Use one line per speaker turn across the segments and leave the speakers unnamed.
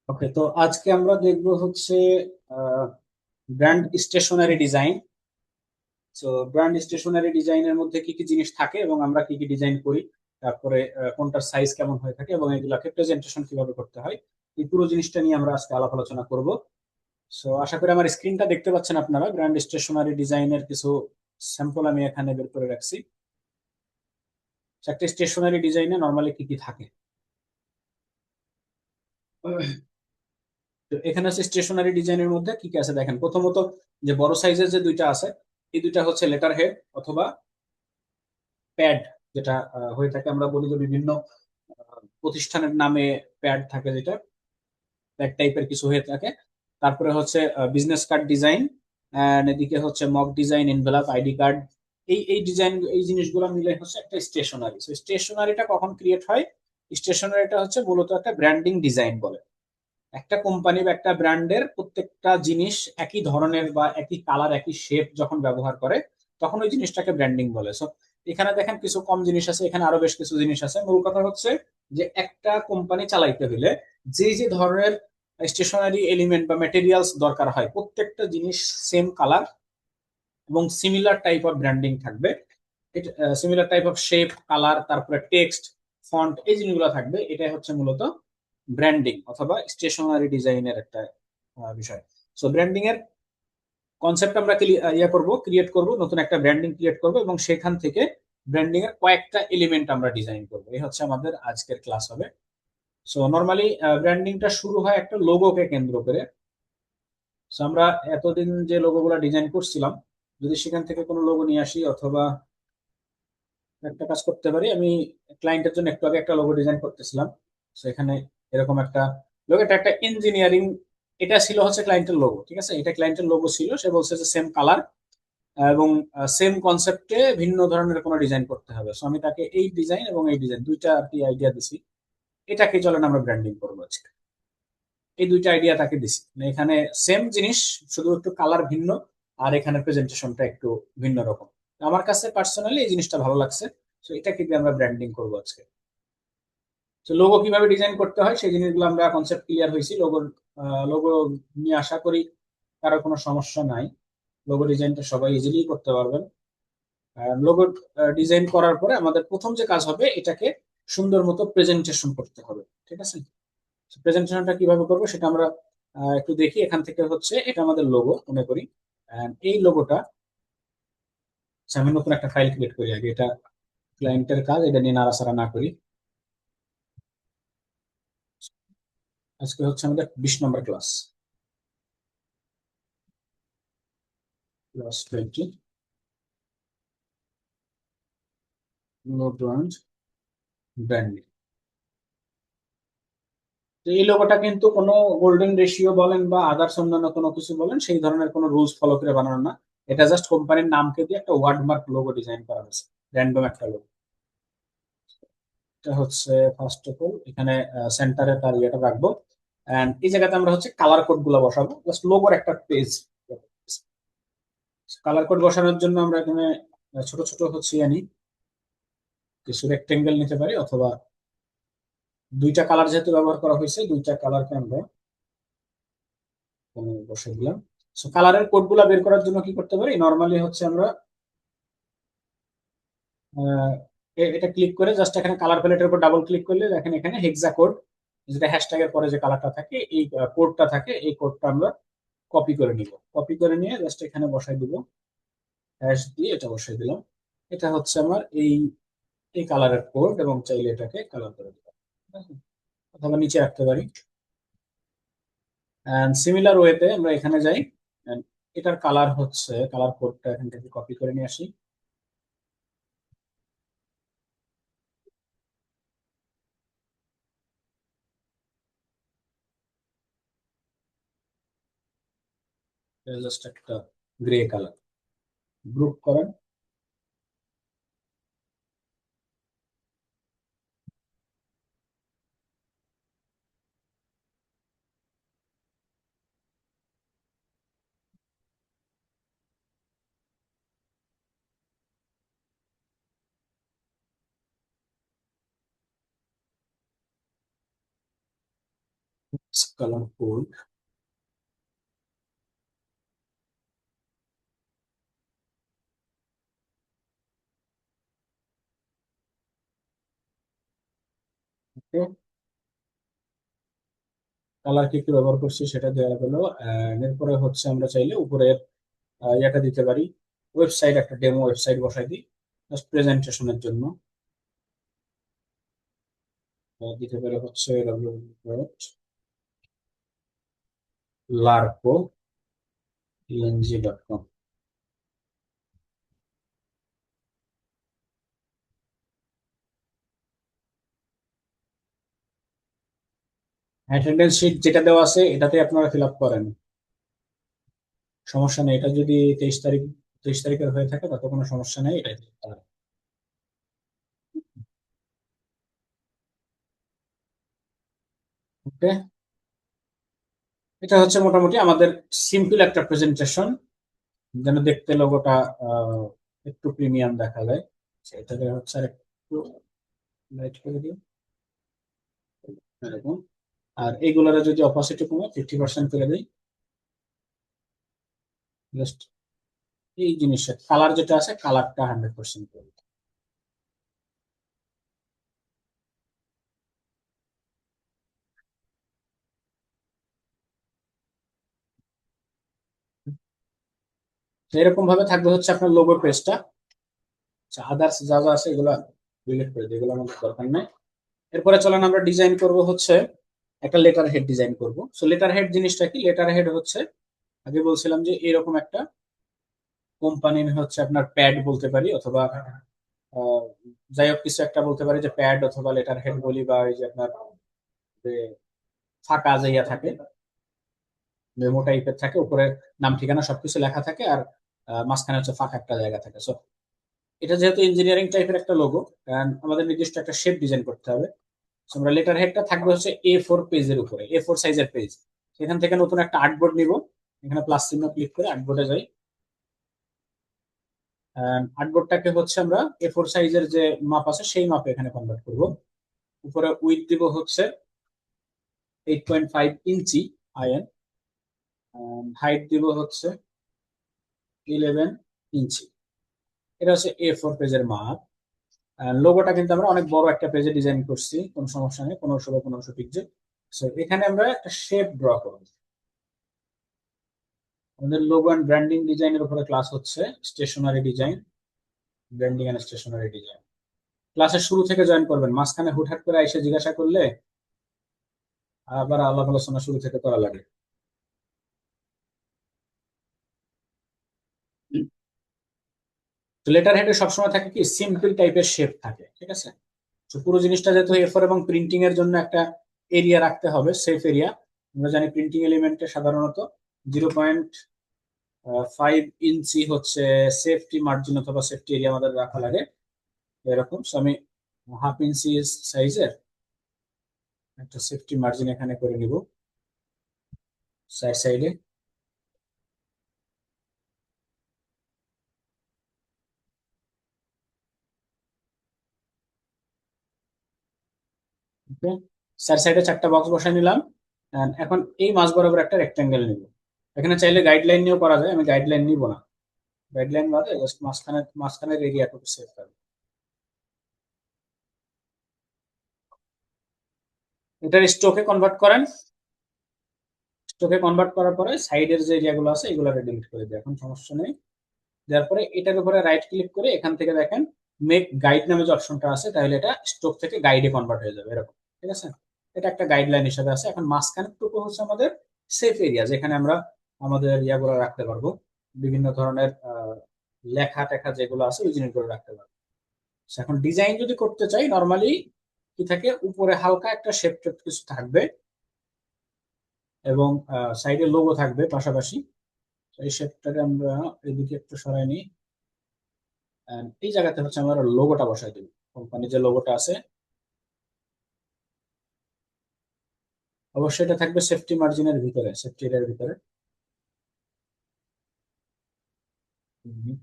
ওকে, তো আজকে আমরা দেখবো হচ্ছে ব্র্যান্ড স্টেশনারি ডিজাইন। তো ব্র্যান্ড স্টেশনারি ডিজাইনের মধ্যে কি কি জিনিস থাকে এবং আমরা কি কি ডিজাইন করি, তারপরে কোনটার সাইজ কেমন হয়ে থাকে এবং এগুলাকে প্রেজেন্টেশন কিভাবে করতে হয়, এই পুরো জিনিসটা নিয়ে আমরা আজকে আলাপ আলোচনা করব। সো আশা করি আমার স্ক্রিনটা দেখতে পাচ্ছেন আপনারা। ব্র্যান্ড স্টেশনারি ডিজাইনের কিছু স্যাম্পল আমি এখানে বের করে রাখছি। একটা স্টেশনারি ডিজাইনে নর্মালি কি কি থাকে। তো এখানে হচ্ছে স্টেশনারি ডিজাইনের মধ্যে কি কি আছে দেখেন। প্রথমত যে বড় সাইজের যে দুইটা আছে, এই দুইটা হচ্ছে লেটার হেড অথবা প্যাড, যেটা হয়ে থাকে। আমরা বলি যে বিভিন্ন প্রতিষ্ঠানের নামে প্যাড থাকে, যেটা প্যাড টাইপের কিছু হয়ে থাকে। তারপরে হচ্ছে বিজনেস কার্ড ডিজাইন, এন্ড এদিকে হচ্ছে mock design, envelope, ID card. এই ডিজাইন, এই জিনিসগুলো মিলে হচ্ছে একটা স্টেশনারি। স্টেশনারিটা কখন ক্রিয়েট হয়? স্টেশনারিটা হচ্ছে মূলত একটা ব্র্যান্ডিং ডিজাইন বলে। একটা কোম্পানি বা একটা ব্র্যান্ডের প্রত্যেকটা জিনিস একই ধরনের বা একই কালার, একই শেপ যখন ব্যবহার করে, তখন ওই জিনিসটাকে ব্র্যান্ডিং বলে। সো এখানে দেখেন কিছু কম জিনিস আছে, এখানে আরো বেশ কিছু জিনিস আছে। মূল কথা হচ্ছে যে একটা কোম্পানি চালাইতে হলে যে যে ধরনের স্টেশনারি এলিমেন্ট বা মেটেরিয়ালস দরকার হয়, প্রত্যেকটা জিনিস সেম কালার এবং সিমিলার টাইপ অফ ব্র্যান্ডিং থাকবে। Similar type of shape, colour, তারপরে টেক্সট, ফন্ট, এই জিনিসগুলো থাকবে। এটাই হচ্ছে মূলত ব্র্যান্ডিং অথবা স্টেশনারি ডিজাইনের একটা বিষয়। সো ব্র্যান্ডিং এর কনসেপ্ট আমরা ক্রিয়েট করব, নতুন একটা ব্র্যান্ডিং ক্রিয়েট করব এবং সেখান থেকে ব্র্যান্ডিং এর কয়েকটা এলিমেন্ট আমরা ডিজাইন করব। এই হচ্ছে আমাদের আজকের ক্লাস হবে। সো নর্মালি ব্র্যান্ডিংটা শুরু হয় একটা লোগোকে কেন্দ্র করে। সো আমরা এতদিন যে লোগোগুলো ডিজাইন করছিলাম, যদি সেখান থেকে কোনো লোগো নিয়ে আসি, অথবা একটা কাজ করতে পারি। আমি ক্লায়েন্টের জন্য একটু আগে একটা লোগো ডিজাইন করতেছিলাম। তো এখানে এরকম একটা লোগো, এটা একটা ইঞ্জিনিয়ারিং, এটা ছিল হচ্ছে ক্লায়েন্টের লোগো। ঠিক আছে, এটা ক্লায়েন্টের লোগো ছিল। সে বলছে যে সেম কালার এবং সেম কনসেপ্টে ভিন্ন ধরনের কোনো ডিজাইন করতে হবে। সো আমি তাকে এই ডিজাইন এবং এই ডিজাইন দুইটা আর কি আইডিয়া দিছি। এটাকে চলেন আমরা ব্র্যান্ডিং করবো আজকে। এই দুইটা আইডিয়া তাকে দিছি, মানে এখানে সেম জিনিস, শুধু একটু কালার ভিন্ন, আর এখানে প্রেজেন্টেশনটা একটু ভিন্ন রকম। আমার কাছে পার্সোনালি এই জিনিসটা ভালো লাগছে। তো এটাকে দিয়ে আমরা ব্র্যান্ডিং করবো আজকে। তো লোগো কিভাবে ডিজাইন করতে হয় সেই জিনিসগুলো আমরা কনসেপ্ট ক্লিয়ার হয়েছি। লোগো নিয়ে আশা করি কারো কোনো সমস্যা নাই। লোগো ডিজাইনটা সবাই ইজিলি করতে পারবেন। লোগো ডিজাইন করার পরে আমাদের প্রথম যে কাজ হবে, এটাকে সুন্দর মতো প্রেজেন্টেশন করতে হবে। ঠিক আছে, প্রেজেন্টেশনটা কিভাবে করবো সেটা আমরা একটু দেখি। এখান থেকে হচ্ছে এটা আমাদের লোগো মনে করি। এই লোগোটা, আচ্ছা, আমি নতুন একটা ফাইল ক্রিয়েট করি আগে। এটা ক্লায়েন্টের কাজ, এটা নিয়ে নাড়াচাড়া না করি। আজকে হচ্ছে আমাদের 20 নম্বর ক্লাস, ক্লাস 20, ব্র্যান্ডিং। তো এই লোগোটা কিন্তু কোনো গোল্ডেন রেশিও বলেন বা আদার্স অন্যান্য কোনো কিছু বলেন, সেই ধরনের কোনো রুলস ফলো করে বানানো না। এটা জাস্ট কোম্পানির নামকে দিয়ে একটা ওয়ার্ডমার্ক লোগো ডিজাইন করা হয়েছে, র্যান্ডম একটা লোগো। এটা হচ্ছে ফার্স্ট অফ অল এখানে সেন্টারে তার ইয়েটা রাখবো। এন্ড এই জায়গাতে আমরা হচ্ছে কালার কোড গুলো বসাবো, জাস্ট লোগোর একটা পেজ। কালার কোড বসানোর জন্য আমরা এখানে ছোট ছোট হচ্ছে আনি, কিছু রেক্টেঙ্গেল নিতে পারি, অথবা দুইটা কালার যেহেতু ব্যবহার করা হয়েছে, দুইটা কালারকে আমরা বসে দিলাম। সো কালারের কোড গুলা বের করার জন্য কি করতে পারি, নর্মালি হচ্ছে আমরা আহ, এটা ক্লিক করে জাস্ট এখানে কালার প্যালেটের উপর ডাবল ক্লিক করলে দেখেন এখানে হেক্সা কোড, যেটা হ্যাশট্যাগের পরে যে কালারটা থাকে, এই কোডটা থাকে, এই কোডটা আমরা কপি করে নিব। কপি করে নিয়ে জাস্ট এখানে বসাই দিব, হ্যাশ দিয়ে এটা বসাই দিলাম। এটা হচ্ছে আমার এই এই কালারের কোড, এবং চাইলে এটাকে কালার করে দিলাম। ঠিক আছে? অথবা নিচে রাখতে পারি। এন্ড সিমিলার ওয়েতে আমরা এখানে যাই, and এটার কালার হচ্ছে, কালার কোডটা এখান থেকে কপি করে নিয়ে আসি। জাস্ট একটা গ্রে কালার, গ্রুপ করেন। Colour code. কালার কি কি ব্যবহার করছি সেটা দেওয়া গেল। এরপরে হচ্ছে আমরা চাইলে উপরের ইয়েটা দিতে পারি, ওয়েবসাইট, একটা ডেমো ওয়েবসাইট বসাই দিই জাস্ট প্রেজেন্টেশনের জন্য। দিতে পারে হচ্ছে larco.png.com। অ্যাটেন্ডেন্স শিট যেটা দেওয়া আছে এটাতে আপনারা ফিল আপ করেন, সমস্যা নেই। এটা যদি 23 তারিখ 23 তারিখের হয়ে থাকে তাতে কোনো সমস্যা নেই, এটাই দিতে পারেন। ওকে, এটা হচ্ছে মোটামুটি আমাদের সিম্পল একটা প্রেজেন্টেশন, যেন দেখতে লোগোটা একটু প্রিমিয়াম দেখা যায়। এটাকে হচ্ছে আর একটু লাইট করে দিই এরকম। আর এইগুলোর যদি অপাসিটি কমে 50% করে দিই, জাস্ট এই জিনিসটা কালার যেটা আছে কালারটা 100% করে দিই। তো এরকম ভাবে থাকবে হচ্ছে আপনার লোগোর পেজটা। আদার্স যা যা আছে এগুলো ডিলিট করে দিই, এগুলো আমাদের দরকার নেই। এরপরে চলেন আমরা ডিজাইন করব হচ্ছে একটা লেটার হেড ডিজাইন করব। সো লেটার হেড জিনিসটা কি? লেটার হেড হচ্ছে আগে বলছিলাম যে এরকম একটা কোম্পানির হচ্ছে আপনার প্যাড বলতে পারি, অথবা আহ, যাই হোক কিছু একটা বলতে পারি, যে প্যাড অথবা লেটার হেড বলি, বা এই যে আপনার যে ফাঁকা জায়গা থাকে, মেমো টাইপের থাকে, উপরে নাম ঠিকানা সবকিছু লেখা থাকে, আর মাঝখানে হচ্ছে ফাঁকা একটা জায়গা থাকে। সো এটা যেহেতু ইঞ্জিনিয়ারিং টাইপের একটা লোগো, আমাদের নির্দিষ্ট একটা শেপ ডিজাইন করতে হবে। So আমরা লেটার হেডটা থাকবে হচ্ছে A4 পেজের উপরে, A4 সাইজের পেজ। সেখান থেকে নতুন একটা আর্টবোর্ড নিব, এখানে প্লাস চিহ্ন ক্লিক করে আর্টবোর্ডে যাই। আর্টবোর্ডটাকে হচ্ছে আমরা A4 সাইজের যে মাপ আছে সেই মাপে এখানে কনভার্ট করব। উপরে উইথ দিব হচ্ছে 8.5 ইঞ্চি আইএন, হাইট দিব হচ্ছে 11 ইঞ্চি। এটা হচ্ছে A4 পেজের মাপ। লোগোটা কিন্তু আমরা অনেক বড় একটা পেজে ডিজাইন করছি, কোনো সমস্যা নেই, 1500 বাই 1500 পিক্সেল। সো এখানে আমরা একটা শেপ ড্র করব। আমাদের লোগো অ্যান্ড ব্র্যান্ডিং ডিজাইনের উপরে ক্লাস হচ্ছে stationery design, branding and stationery design. ক্লাসের শুরু থেকে জয়েন করবেন, মাঝখানে হুটহাট করে এসে জিজ্ঞাসা করলে আবার আলাপ আলোচনা শুরু থেকে করা লাগে। তো লেটার হেডে সবসময় থাকে কি সিম্পল টাইপের শেপ থাকে, ঠিক আছে। তো পুরো জিনিসটা যেহেতু এ4 এবং প্রিন্টিং এর জন্য একটা এরিয়া রাখতে হবে, সেফ এরিয়া। আমরা জানি প্রিন্টিং এলিমেন্টে সাধারণত 0.5 ইঞ্চি হচ্ছে সেফটি মার্জিন অথবা সেফটি এরিয়া আমাদের রাখা লাগে এরকম। So আমি 1/2 ইঞ্চি সাইজের একটা সেফটি মার্জিন এখানে করে নিব সাইড সাইডে। ওকে, সাইড সাইডে 4টা বক্স বসাই নিলাম। And এখন এই মাঝ বরাবর একটা রেক্টাঙ্গেল নিব। এখানে চাইলে গাইডলাইন নিয়েও করা যায়, আমি গাইডলাইন নিব না। গাইডলাইন বাদে জাস্ট মাঝখানের এরিয়াটুকু সেভ করবো। এটার স্ট্রোকে কনভার্ট করেন। স্ট্রোকে কনভার্ট করার পরে সাইডের যে এরিয়াগুলো আছে এগুলো ডিলিট করে দিই, এখন সমস্যা নেই। দেওয়ার পরে এটার উপরে রাইট ক্লিক করে এখান থেকে দেখেন মেক গাইড নামে যে অপশনটা আছে, তাহলে এটা স্ট্রোক থেকে গাইডে কনভার্ট হয়ে যাবে এরকম, ঠিক আছে। এটা একটা গাইডলাইন হিসেবে আছে। এখন মাঝখানের টুকু হচ্ছে আমাদের সেফ এরিয়া, যেখানে আমরা আমাদের ইয়াগুলো রাখতে পারবো, বিভিন্ন ধরনের লেখা টেখা যেগুলো আছে ওই জিনিসগুলো রাখতে পারবো। So এখন ডিজাইন যদি করতে চাই নর্মালি কি থাকে, উপরে হালকা একটা শেপ টেপ কিছু থাকবে, এবং সাইডে লোগো থাকবে পাশাপাশি। তো এই শেপটাকে আমরা এদিকে একটু সরাই নিই। And এই জায়গাতে হচ্ছে আমরা লোগোটা বসাই দিব, কোম্পানির যে লোগোটা আছে। অবশ্যই এটা থাকবে সেফটি মার্জিনের ভিতরে, সেফটি এরিয়ার ভিতরে। হুম।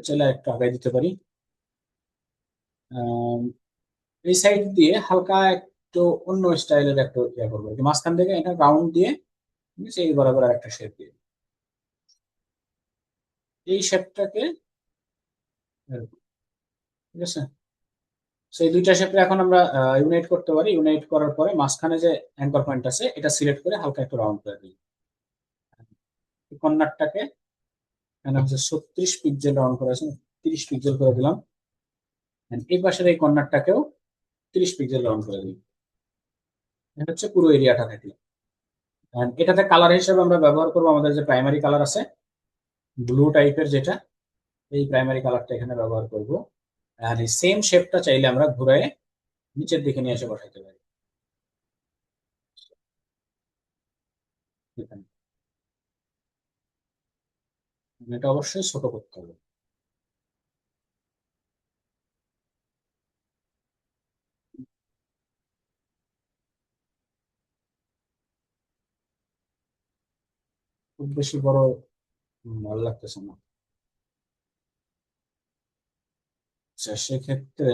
চাইলে একটু আগায় দিতে পারি। আম, এই সাইড দিয়ে হালকা একটু অন্য স্টাইলের একটা ইয়ে করবো আর কি। মাঝখান থেকে এটা রাউন্ড দিয়ে নিচে এই বরাবর একটা শেপ দিয়ে এই শেপটাকে, ঠিক আছে। সেই দুইটা শেপে এখন আমরা ইউনাইট করতে পারি। ইউনাইট করার পরে মাঝখানে যে অ্যাঙ্কর পয়েন্ট আছে এটা সিলেক্ট করে হালকা একটু রাউন্ড করে দিই। এই কর্নারটাকে এখানে হচ্ছে 36 পিক্সেল রাউন্ড করে আছে, 30 পিক্সেল করে দিলাম। And এই পাশের এই কর্নারটাকেও 30 পিক্সেল রাউন্ড করে দিই। এটা হচ্ছে পুরো এরিয়াটা থাকলো। And এটাতে কালার হিসেবে আমরা ব্যবহার করবো আমাদের যে প্রাইমারি কালার আছে, ব্লু টাইপের যেটা, এই প্রাইমারি কালারটা এখানে ব্যবহার করব। আর এই সেম শেপটা চাইলে আমরা ঘুরায় নিচের দিকে নিয়ে এসে বসাইতে পারি এখানে। এটা অবশ্যই ছোট করতে হবে। খুব বেশি বড় ভালো লাগতেছে না। আচ্ছা, সেক্ষেত্রে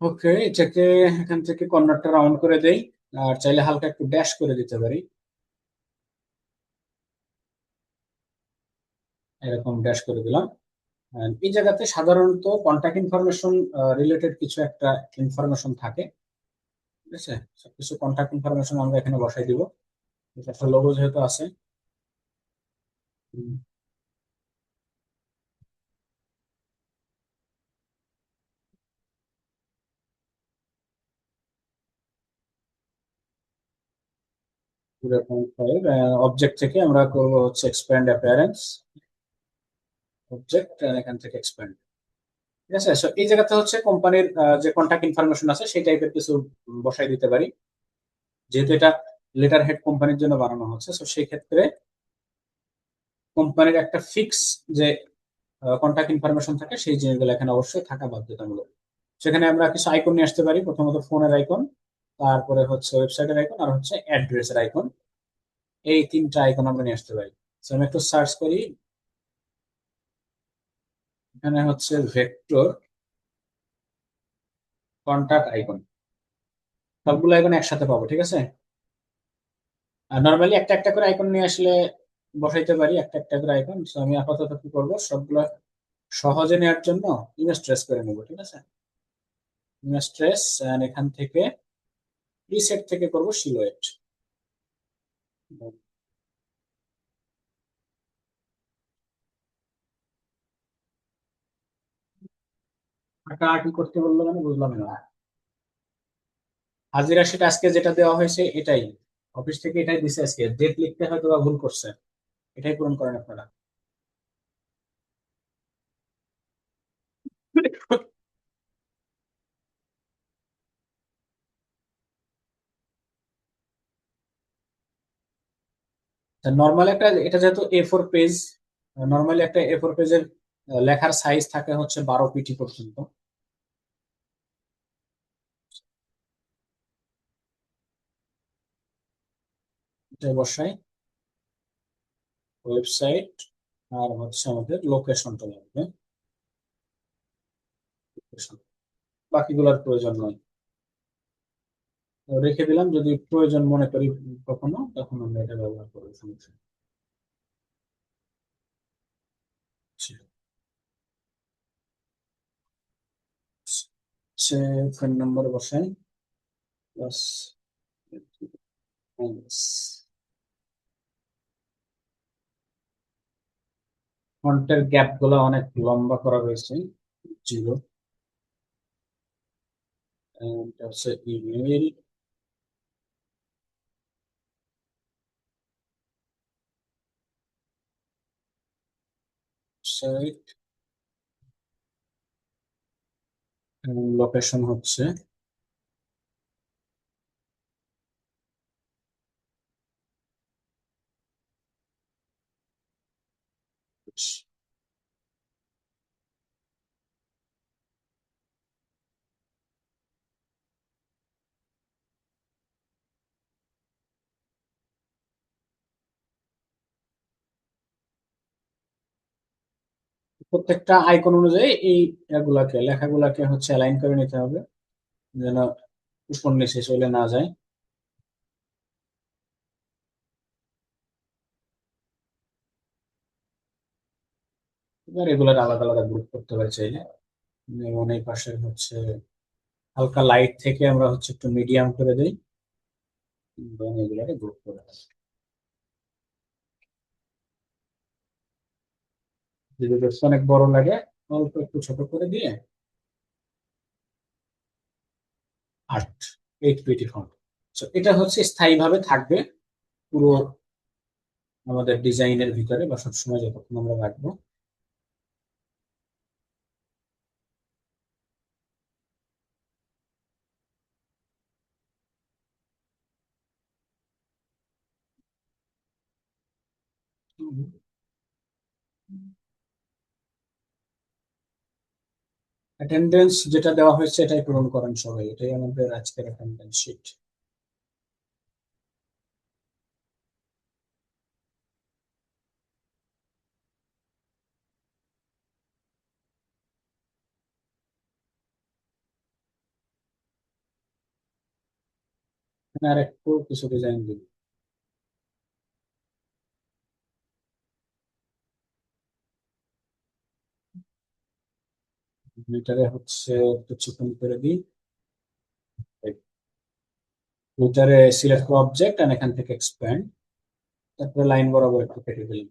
ওকে, এটাকে এখান থেকে কর্নারটা রাউন্ড করে দেই। আর চাইলে হালকা একটু ড্যাশ করে দিতে পারি, এরকম ড্যাশ করে দিলাম। And এই জায়গাতে সাধারণত কন্ট্যাক্ট ইনফরমেশন রিলেটেড কিছু একটা ইনফরমেশন থাকে, ঠিক আছে। সবকিছু কন্ট্যাক্ট ইনফরমেশন আমরা এখানে বসাই দিব। এটা একটা লোগো যেহেতু আছে। হুম, অবজেক্ট থেকে আমরা করবো হচ্ছে এক্সপ্যান্ড অ্যাপিয়ারেন্স, অবজেক্ট এখান থেকে এক্সপ্যান্ড, ঠিক আছে। So, এই জায়গাতে হচ্ছে কোম্পানির যে কন্ট্যাক্ট ইনফরমেশন আছে সেই টাইপের কিছু বসাই দিতে পারি, যেহেতু এটা লেটার হেড কোম্পানির জন্য বানানো হচ্ছে। তো সেই ক্ষেত্রে কোম্পানির একটা ফিক্স যে কন্ট্যাক্ট ইনফরমেশন থাকে সেই জিনিসগুলো এখানে অবশ্যই থাকা বাধ্যতামূলক। সেখানে আমরা কিছু আইকন নিয়ে আসতে পারি, প্রথমত ফোনের আইকন, তারপরে হচ্ছে ওয়েবসাইটের আইকন, আর হচ্ছে অ্যাড্রেসের আইকন। এই তিনটা আইকন আমরা নিয়ে আসতে পারি। So, আমি একটু সার্চ করি। এখানে হচ্ছে ভেক্টর কন্ট্যাক্ট আইকন, সবগুলো আইকন একসাথে পাবো, ঠিক আছে। আর নর্মালি একটা একটা করে আইকন নিয়ে আসলে বসাইতে পারি, একটা একটা করে আইকন। তো আমি আপাতত কি করবো, সবগুলো সহজে নেওয়ার জন্য ইমেজ ট্রেস করে নেবো, ঠিক আছে। ইমেজ ট্রেস, এখান থেকে প্রিসেট থেকে করব সিলুয়েট। হাঁটাহাঁটি করতে বললো মানে বুঝলাম না। হাজিরা সেটা আজকে যেটা দেওয়া হয়েছে এটাই, অফিস থেকে এটাই দিছে। আজকে ডেট লিখতে হয়তো বা ভুল করছে, এটাই পূরণ করেন আপনারা। নর্মালি একটা, এটা যেহেতু A4 পেজ, নর্মালি একটা A4 পেজের লেখার সাইজ থাকে হচ্ছে 12 পিটি পর্যন্ত। এটা বসাই ওয়েবসাইট, আর হচ্ছে আমাদের লোকেশনটা লাগবে, লোকেশন। বাকিগুলোর প্রয়োজন নয়, তো রেখে দিলাম। যদি প্রয়োজন মনে করি কখনো, তখন আমরা এটা ব্যবহার করবো, সমস্যা নেই। সে ফোন নম্বর বসাই, প্লাস ফন্টের গ্যাপ গুলো অনেক লম্বা করা রয়েছে, 0। এটা হচ্ছে ইমেল সাইট, লোকেশন হচ্ছে প্রত্যেকটা আইকন অনুযায়ী এই লেখাগুলাকে হচ্ছে অ্যালাইন করে নিতে হবে, যেন উপর নিচে চলে না যায়। এবার এগুলোর আলাদা আলাদা গ্রুপ করতে পারি চাইলে। যেমন এই পাশে হচ্ছে হালকা লাইট থেকে আমরা হচ্ছে একটু মিডিয়াম করে দিই, এবং এগুলোকে গ্রুপ করে দিই। যদি দেখতে অনেক বড় লাগে, অল্প একটু ছোট করে দিয়ে 8, 8 পিটি ফন্ট। এটা হচ্ছে স্থায়ীভাবে থাকবে পুরো আমাদের ডিজাইনের ভিতরে, বা সবসময় যতক্ষণ আমরা রাখবো। অ্যাটেন্ডেন্স যেটা দেওয়া হয়েছে এটাই পূরণ করেন সবাই, এটাই আমাদের আজকের অ্যাটেন্ডেন্স শিট। আর একটু কিছু ডিজাইন দিই। মিটারে হচ্ছে একটু চিকন করে দিই। মিটারে সিলেক্ট অবজেক্ট আর এখান থেকে এক্সপ্যান্ড, তারপরে লাইন বরাবর একটু কেটে দিলাম।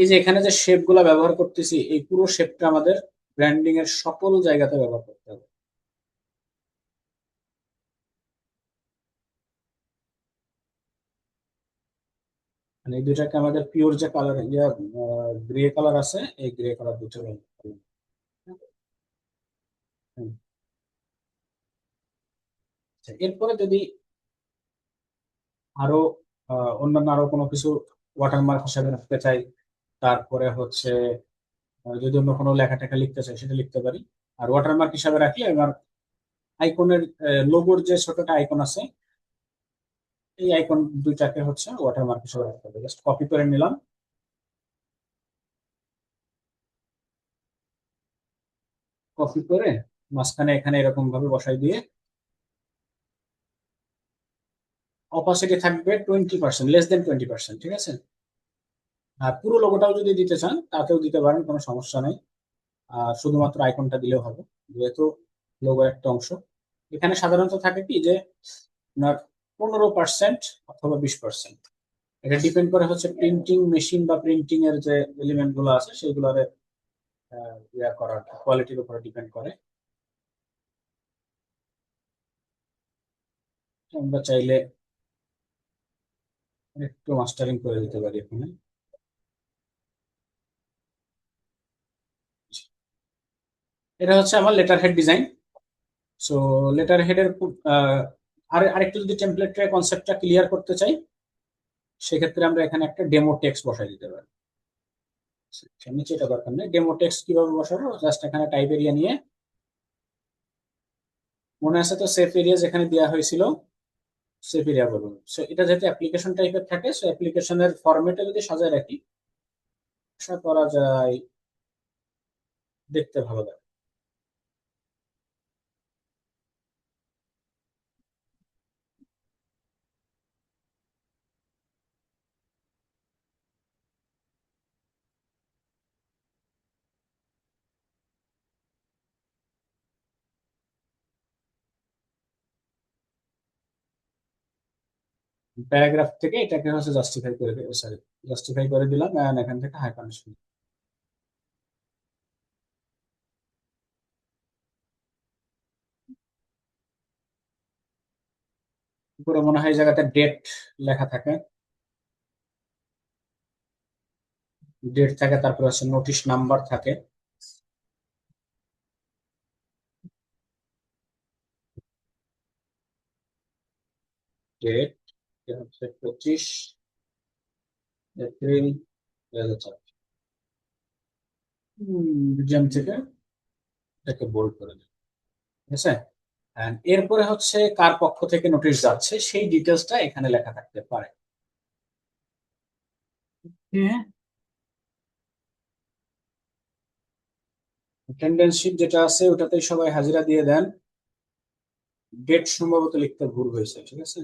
এই যে এখানে যে শেপ গুলা ব্যবহার করতেছি, এই পুরো শেপটা আমাদের ব্র্যান্ডিং এর সকল জায়গাতে ব্যবহার করতে হবে। মানে এই দুইটাকে আমাদের পিওর যে কালার, গ্রে কালার আছে, এই গ্রে কালার দুটো ব্যবহার করলাম। হুম। আচ্ছা, এরপরে যদি আরো অন্যান্য আরো কোনো কিছু ওয়াটারমার্ক হিসাবে রাখতে চাই, তারপরে হচ্ছে যদি অন্য কোনো লেখা টেখা লিখতে চাই সেটা লিখতে পারি। আর ওয়াটারমার্ক হিসাবে রাখলে এবার আইকনের লোগোর যে ছোটটা আইকন আছে, এই আইকন দুইটাকে হচ্ছে ওয়াটারমার্ক হিসাবে রাখতে হবে। জাস্ট কপি করে নিলাম, কপি করে মাঝখানে এখানে এরকম ভাবে বসাই দিয়ে অপাসিটি থাকবে 20%, লেস দেন 20%, ঠিক আছে। আর পুরো লোগোটাও যদি দিতে চান তাতেও দিতে পারেন, কোনো সমস্যা নেই। আর শুধুমাত্র আইকনটা দিলেও হবে, যেহেতু লোগো একটা অংশ। এখানে সাধারণত থাকে কি যে আপনার 15% অথবা 20%, এটা ডিপেন্ড করে হচ্ছে প্রিন্টিং মেশিন বা প্রিন্টিং এর যে এলিমেন্ট গুলো আছে সেগুলোর ইয়া করার কোয়ালিটির উপরে ডিপেন্ড করে। আমরা চাইলে একটু মাস্টারিং করে দিতে পারি এখানে। এটা হচ্ছে আমার letter head design. So letter হেডের আর আরেকটু যদি টেমপ্লেটের কনসেপ্টটা ক্লিয়ার করতে চাই, সেক্ষেত্রে আমরা এখানে একটা ডেমো টেক্সট বসাই দিতে পারি। নিচে এটা দরকার নেই। ডেমো টেক্সট কিভাবে বসাবো, জাস্ট এখানে টাইপ এরিয়া নিয়ে, মনে আছে তো সেফ এরিয়া যেখানে দেওয়া হয়েছিল, সেফ এরিয়া বলুন। সো এটা যেহেতু অ্যাপ্লিকেশন টাইপের থাকে, সো অ্যাপ্লিকেশনের ফরম্যাটে যদি সাজায় রাখি, আশা করা যায় দেখতে ভালো লাগে। প্যারাগ্রাফ থেকে এটাকে হচ্ছে জাস্টিফাই করে সরি, জাস্টিফাই করে দিলাম, and এখান থেকে হাই পানিশমেন্ট। পুরো মনে হয় এই জায়গাতে ডেট লেখা থাকে, ডেট থাকে, তারপরে হচ্ছে নোটিশ নাম্বার থাকে। ডেট হচ্ছে 25, এপ্রিল 2004। মিডিয়াম থেকে এটাকে বোল্ড করে দিই, ঠিক আছে। And এরপরে হচ্ছে কার পক্ষ থেকে নোটিশ যাচ্ছে সেই ডিটেলসটা এখানে লেখা থাকতে পারে। হ্যাঁ, অ্যাটেন্ডেন্স শিট যেটা আছে ওটাতে সবাই হাজিরা দিয়ে দেন। ডেট সম্ভবত লিখতে ভুল হয়েছে, ঠিক আছে,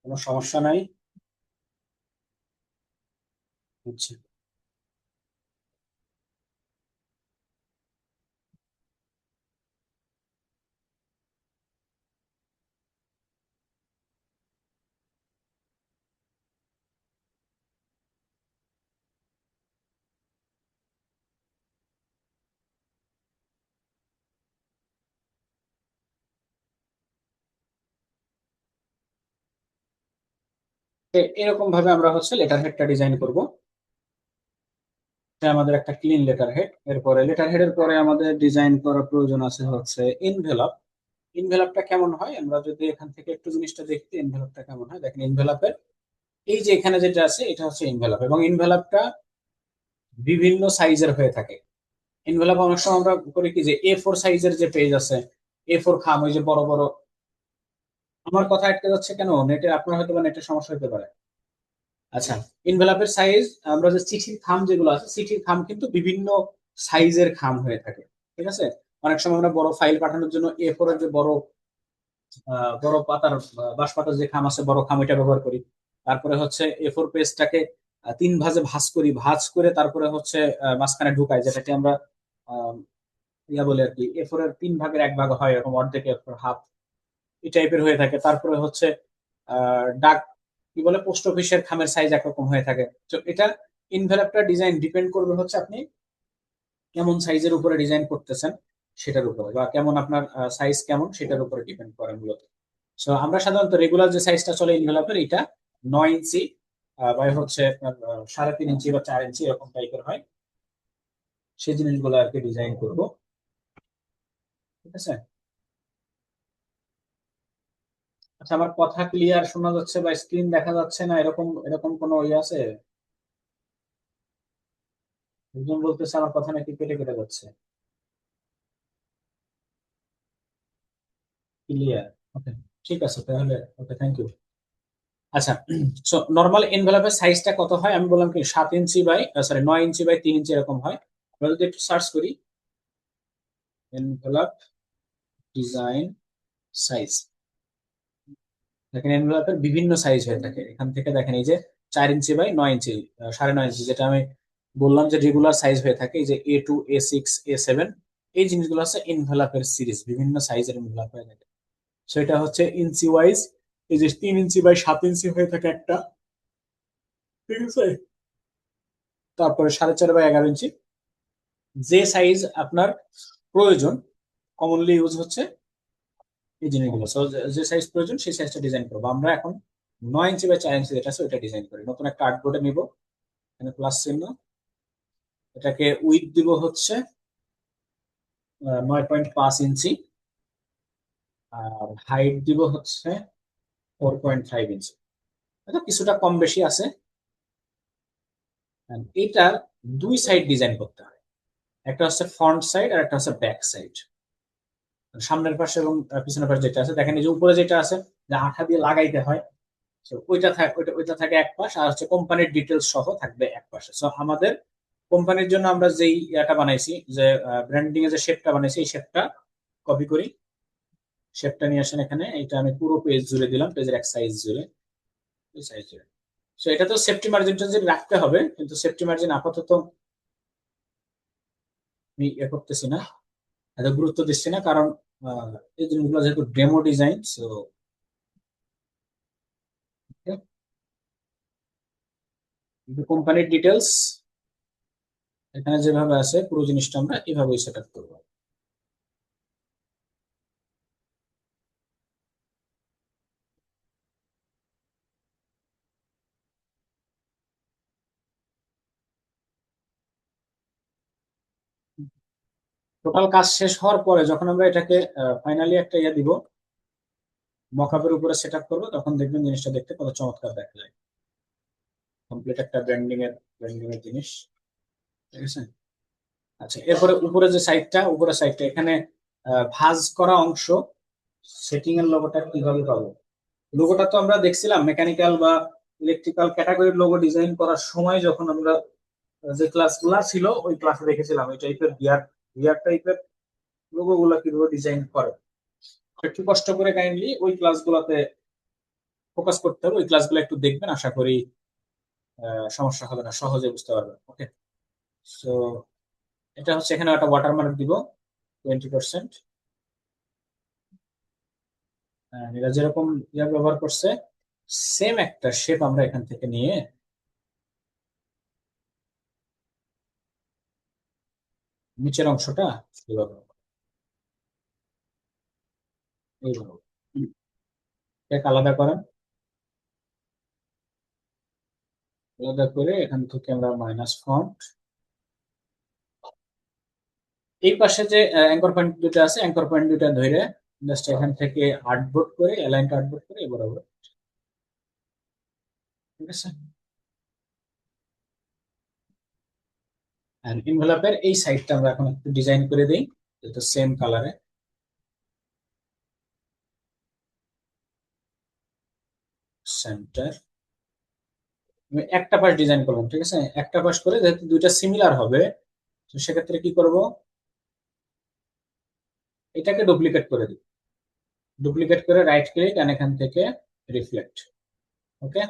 কোনো সমস্যা নাই। আচ্ছা, এরকম ভাবে আমরা হচ্ছে লেটার হেডটা ডিজাইন করব। এটা আমাদের একটা ক্লিন লেটার হেড। এরপরে লেটার হেডের পরে আমাদের ডিজাইন করার প্রয়োজন আছে হচ্ছে ইনভেলপ। ইনভেলপটা কেমন হয় আমরা যদি এখান থেকে একটু জিনিসটা দেখতে, ইনভেলপটা কেমন হয় দেখেন। ইনভেলপের এই যে এখানে যেটা আছে এটা হচ্ছে ইনভেলপ, এবং ইনভেলপটা বিভিন্ন সাইজের হয়ে থাকে। ইনভেলপ অনেক সময় আমরা করি কি যে A4 সাইজের যে পেজ আছে, A4 খাম, ওই যে বড় বড়। আমার কথা আটকে যাচ্ছে কেন? নেটে আপনার হয়তো বা নেটের সমস্যা হতে পারে। আচ্ছা, ইনভেলপের সাইজ, আমরা যে চিঠির খাম যেগুলো আছে, চিঠির খাম কিন্তু বিভিন্ন সাইজের খাম হয়ে থাকে, ঠিক আছে। অনেক সময় আমরা বড় ফাইল পাঠানোর জন্য A4 এর যে বড় বড় পাতার বাঁশ পাতার যে খাম আছে, বড় খাম, এটা ব্যবহার করি। তারপরে হচ্ছে A4 পেজটাকে তিন ভাঁজে ভাঁজ করি, ভাঁজ করে তারপরে হচ্ছে মাঝখানে ঢুকাই, যেটাকে আমরা আহ, ইয়া বলে আর কি। A4 এর তিন ভাগের এক ভাগ হয়, এরকম অর্ধেক A4 হাফ এই টাইপের হয়ে থাকে। তারপরে হচ্ছে ডাক কি বলে, পোস্ট অফিসের খামের সাইজ একরকম হয়ে থাকে। তো এটা ইনভেলপটা ডিজাইন ডিপেন্ড করবে হচ্ছে আপনি কেমন সাইজের উপরে ডিজাইন করতেছেন সেটার উপরে, বা কেমন আপনার সাইজ কেমন সেটার উপরে ডিপেন্ড করে মূলত। সো আমরা সাধারণত রেগুলার যে সাইজটা চলে ইনভেলপের, এটা 9 ইঞ্চি বা হচ্ছে আপনার 3.5 ইঞ্চি বা 4 ইঞ্চি এরকম টাইপের হয়। সেই জিনিসগুলো আর কি ডিজাইন করবো, ঠিক আছে। আচ্ছা, আমার কথা ক্লিয়ার শোনা যাচ্ছে বা স্ক্রিন দেখা যাচ্ছে না, এরকম এরকম কোনো ইয়ে আছে? একজন বলতেছে আমার কথা নাকি কেটে কেটে যাচ্ছে। ক্লিয়ার? ওকে, ঠিক আছে তাহলে। ওকে, থ্যাংক ইউ। আচ্ছা, সো নর্মাল এনভেলপের সাইজটা কত হয় আমি বললাম কি, 7 inch by, sorry, 9 inch by 3 ইঞ্চি এরকম হয়। আমরা যদি একটু সার্চ করি এনভেলপ ডিজাইন সাইজ, দেখেন এনভেলপের বিভিন্ন সাইজ হয়ে থাকে। এখান থেকে দেখেন এই যে 4 ইঞ্চি বাই 9 ইঞ্চি, 9.5 ইঞ্চি, যেটা আমি বললাম যে রেগুলার সাইজ হয়ে থাকে, এই যে A2, A6, A7, এই জিনিসগুলো হচ্ছে এনভেলপের সিরিজ, বিভিন্ন সাইজের এনভেলপ হয়ে থাকে। সেটা হচ্ছে ইঞ্চি ওয়াইজ, এই যে 3 ইঞ্চি বাই 7 ইঞ্চি হয়ে থাকে একটা, ঠিক আছে। তারপরে 4.5 বাই 11 ইঞ্চি, যে সাইজ আপনার প্রয়োজন, কমনলি ইউজ হচ্ছে এই জিনিসগুলো। So, যে সাইজ প্রয়োজন সেই সাইজটা ডিজাইন করবো আমরা এখন। 9 ইঞ্চি বাই 4 ইঞ্চি যেটা আছে ওইটা ডিজাইন করি। নতুন একটা আর্টবোর্ডে নিব, এখানে প্লাস চিহ্ন, এটাকে উইথ দিব হচ্ছে 9.5 ইঞ্চি, আর হাইট দিব হচ্ছে 4.5 ইঞ্চি। এটা কিছুটা কম বেশি আছে। And এটার দুই সাইড ডিজাইন করতে হয়, একটা হচ্ছে ফ্রন্ট সাইড আর একটা হচ্ছে ব্যাক সাইড। সামনের পাশে এবং পিছনের পাশে যেটা আছে, দেখেন এই যে উপরে যেটা আছে যে আঠা দিয়ে লাগাইতে হয়, তো ওইটা থাকে, ওইটা থাকে এক পাশ, আর হচ্ছে কোম্পানির ডিটেলস সহ থাকবে এক পাশে। সো আমাদের কোম্পানির জন্য আমরা যেই ইয়াটা বানাইছি, যে ব্র্যান্ডিং এর যে শেপটা বানাইছি, এই শেপটা কপি করি। শেপটা নিয়ে আসেন এখানে, এটা আমি পুরো পেজ জুড়ে দিলাম, পেজের এক সাইজ জুড়ে, এই সাইজ জুড়ে। তো এটা তো সেফটি মার্জিনটা যে রাখতে হবে, কিন্তু সেফটি মার্জিন আপাতত আমি ইয়ে করতেছি না, এত গুরুত্ব দিচ্ছি না, কারণ এই জিনিসগুলো যেহেতু ডেমো ডিজাইন। সো কোম্পানির ডিটেলস এখানে যেভাবে আছে পুরো জিনিসটা আমরা এভাবেই সেট আপ করবো। টোটাল কাজ শেষ হওয়ার পরে যখন আমরা এটাকে ফাইনালি একটা ইয়ে দিব, মকআপের উপরে সেট আপ করবো, তখন দেখবেন জিনিসটা দেখতে কত চমৎকার দেখা যায়। কমপ্লিট একটা ব্র্যান্ডিং এর জিনিস, ঠিক আছে। আচ্ছা, এরপরে উপরের সাইডটা এখানে ভাঁজ করা অংশ, সেটিং এর লোগোটা কিভাবে পাবো? লোগোটা তো আমরা দেখছিলাম মেকানিক্যাল বা ইলেকট্রিক্যাল ক্যাটাগরির লোগো ডিজাইন করার সময়, যখন আমরা যে ক্লাসগুলা ছিল ওই ক্লাসে দেখেছিলাম এই টাইপের গিয়ার টাইপের লোগো গুলা কিভাবে ডিজাইন করে। একটু কষ্ট করে কাইন্ডলি ওই ক্লাসগুলোতে ফোকাস করতে হবে, ওই ক্লাসগুলো একটু দেখবেন, আশা করি সমস্যা হবে না, সহজে বুঝতে পারবেন। ওকে, সো এটা হচ্ছে, এখানে একটা ওয়াটারমার্ক দিব 20%। এরা যেরকম ইয়া ব্যবহার করছে, সেম একটা শেপ আমরা এখান থেকে নিয়ে নিচের অংশটা এইভাবে এইভাবে এটাকে আলাদা করেন। আলাদা করে এখান থেকে আমরা মাইনাস ফন্ট, এই পাশে যে অ্যাঙ্কর পয়েন্ট দুটো আছে, অ্যাঙ্কর পয়েন্ট দুটো ধরে জাস্ট এখান থেকে আর্টবোর্ড করে, অ্যালাইনড আর্টবোর্ড করে বরাবর, ঠিক আছে। আর ইনভেলপের এই সাইডটা আমরা এখন একটু ডিজাইন করে দিই, যেটা সেম কালারে। সেন্টার, আমি একটা পাশ ডিজাইন করলাম, ঠিক আছে। একটা পাশ করে যেহেতু দুইটা সিমিলার হবে, তো সেক্ষেত্রে কি করব, এটাকে ডুপ্লিকেট করে দিই। ডুপ্লিকেট করে রাইট ক্লিক এন্ড এখান থেকে রিফ্লেক্ট। ওকে,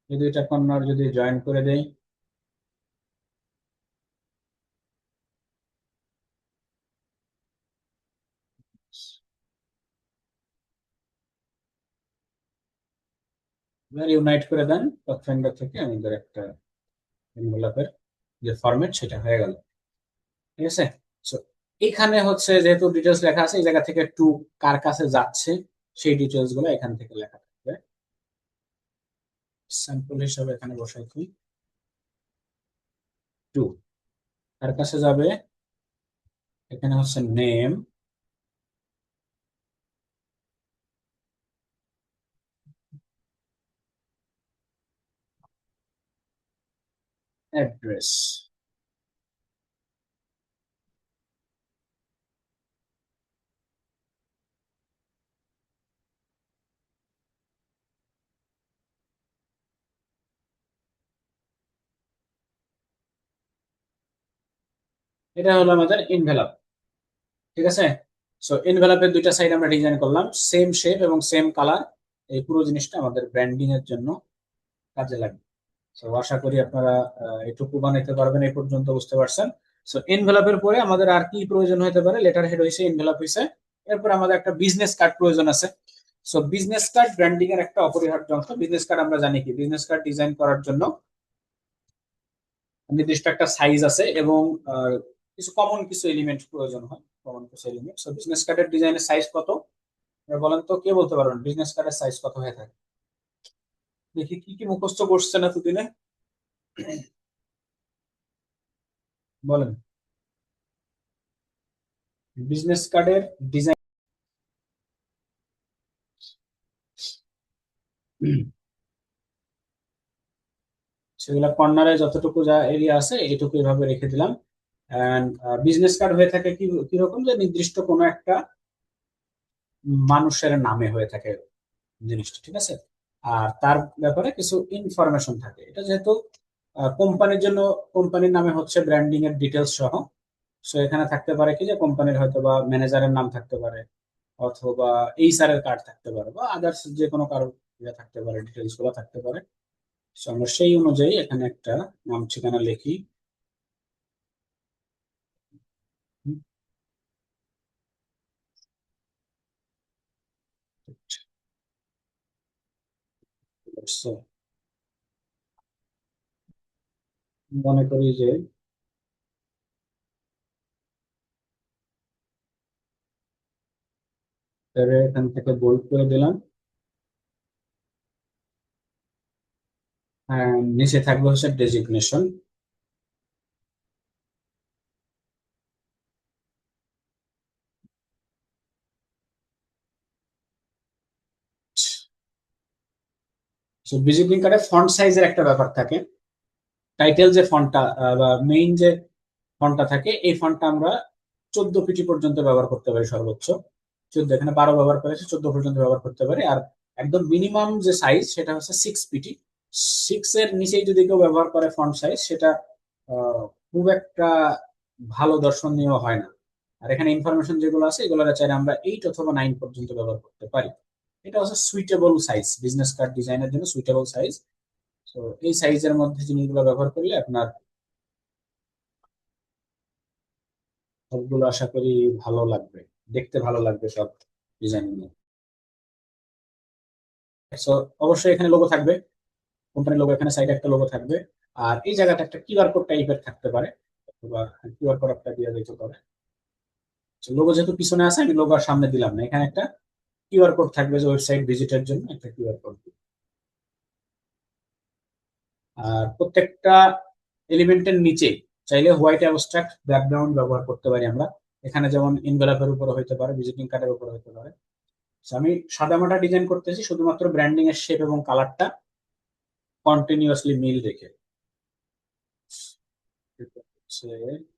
এই দুইটা কর্নার যদি জয়েন করে দেই, এবার ইউনাইট করে দেন, পাথফাইন্ডার থেকে আমাদের একটা এনভেলপের যে ফরম্যাট সেটা হয়ে গেল, ঠিক আছে। সো এখানে হচ্ছে যেহেতু ডিটেলস লেখা আছে, এই জায়গা থেকে টু কার কাছে যাচ্ছে সেই ডিটেলস গুলো এখান থেকে লেখা থাকবে। স্যাম্পল হিসাবে এখানে বসাই দিই, টু কার কাছে যাবে, এখানে হচ্ছে নেম, অ্যাড্রেস। এটা হলো আমাদের ইনভেলপ, ঠিক আছে। সো এনভেলপের দুইটা সাইড আমরা ডিজাইন করলাম, সেম শেপ এবং সেম কালার। এই পুরো জিনিসটা আমাদের ব্র্যান্ডিং এর জন্য কাজে লাগবে। সো আশা করি আপনারা এটুকু বানাইতে পারবেন, এই পর্যন্ত বুঝতে পারছেন। সো এনভেলপের পরে আমাদের আর কি প্রয়োজন হতে পারে, লেটার হেড হয়েছে, এনভেলপ হয়েছে, এরপর আমাদের একটা বিজনেস কার্ড প্রয়োজন আছে। সো বিজনেস কার্ড ব্র্যান্ডিং এর একটা অপরিহার্য অংশ। বিজনেস কার্ড আমরা জানি কি, বিজনেস কার্ড ডিজাইন করার জন্য নির্দিষ্ট একটা সাইজ আছে এবং কিছু কমন কিছু এলিমেন্ট প্রয়োজন হয়, কমন কিছু এলিমেন্ট। সো বিজনেস কার্ডের ডিজাইনের সাইজ কত বলেন তো, কে বলতে পারবেন বিজনেস কার্ডের সাইজ কত হয়ে থাকে? দেখি কি কি মুখস্থ করছেন এতদিনে, বলেন। বিজনেস কার্ডের ডিজাইন, সেগুলা কর্নারে যতটুকু যা এরিয়া আছে এইটুকু এভাবে রেখে দিলাম। এন্ড বিজনেস কার্ড হয়ে থাকে কি কিরকম, যে নির্দিষ্ট কোনো একটা মানুষের নামে হয়ে থাকে জিনিসটা, ঠিক আছে। আর তার ব্যাপারে কিছু ইনফরমেশন থাকে। এটা যেহেতু কোম্পানির জন্য, কোম্পানির নামে হচ্ছে ব্র্যান্ডিং এর ডিটেলস সহ। সো এখানে থাকতে পারে কি, যে কোম্পানির হয়তো বা ম্যানেজারের নাম থাকতে পারে, অথবা এইচআর এর কার্ড থাকতে পারে, বা আদার্স যে কোনো কারো ইয়ে থাকতে পারে, ডিটেলস গুলো থাকতে পারে। So, আমরা সেই অনুযায়ী এখানে একটা নাম ঠিকানা লিখি। So, মনে করি যে এখান থেকে বোল্ড করে দিলাম, নিচে থাকবে হচ্ছে ডেজিগনেশন। ভিজিটিং কার্ডে ফন্ট সাইজের একটা ব্যাপার থাকে। টাইটেল যে ফন্টটা বা মেইন যে ফন্টটা থাকে, এই ফন্টটা আমরা 14 পিটি পর্যন্ত ব্যবহার করতে পারি সর্বোচ্চ। 14, এখানে 12 ব্যবহার করেছি, 14 পর্যন্ত ব্যবহার করতে পারি। আর একদম মিনিমাম যে সাইজ সেটা হচ্ছে 6 পিটি। 6 এর নিচেই যদি কেউ ব্যবহার করে ফন্ট সাইজ, সেটা খুব একটা ভালো দর্শনীয় হয় না। আর এখানে ইনফরমেশন যেগুলো আছে এগুলো চাইলে আমরা 8 অথবা 9 পর্যন্ত ব্যবহার করতে পারি। এটা হচ্ছে সুইটেবল সাইজ, বিজনেস কার্ড ডিজাইনের জন্য সুইটেবল সাইজ। তো এই সাইজের মধ্যে জিনিসগুলো ব্যবহার করলে আপনার সবগুলো আশা করি ভালো লাগবে, দেখতে ভালো লাগবে সব ডিজাইন গুলো। So, অবশ্যই এখানে লোগো থাকবে, কোম্পানির লোগো, এখানে সাইডে একটা লোগো থাকবে। আর এই জায়গাটা একটা কিউআর কোড টাইপের থাকতে পারে, অথবা কিউআর কোড একটা দিয়ে দিতে পারে। লোগো যেহেতু পিছনে আছে, আমি লোগো আর সামনে দিলাম না, এখানে একটা কিউআর কোড থাকবে যে ওয়েবসাইট ভিজিটের জন্য একটা কিউআর কোড। আর প্রত্যেকটা এলিমেন্টের নিচে চাইলে হোয়াইট অ্যাবস্ট্রাক্ট ব্যাকগ্রাউন্ড ব্যবহার করতে পারি আমরা। এখানে যেমন ইনভেলপের উপরে হইতে পারে, ভিজিটিং কার্ডের উপরে হইতে পারে। So, আমি সাদামাটা ডিজাইন করতেছি শুধুমাত্র ব্র্যান্ডিং এর শেপ এবং কালারটা কন্টিনিউয়াসলি মিল রেখে।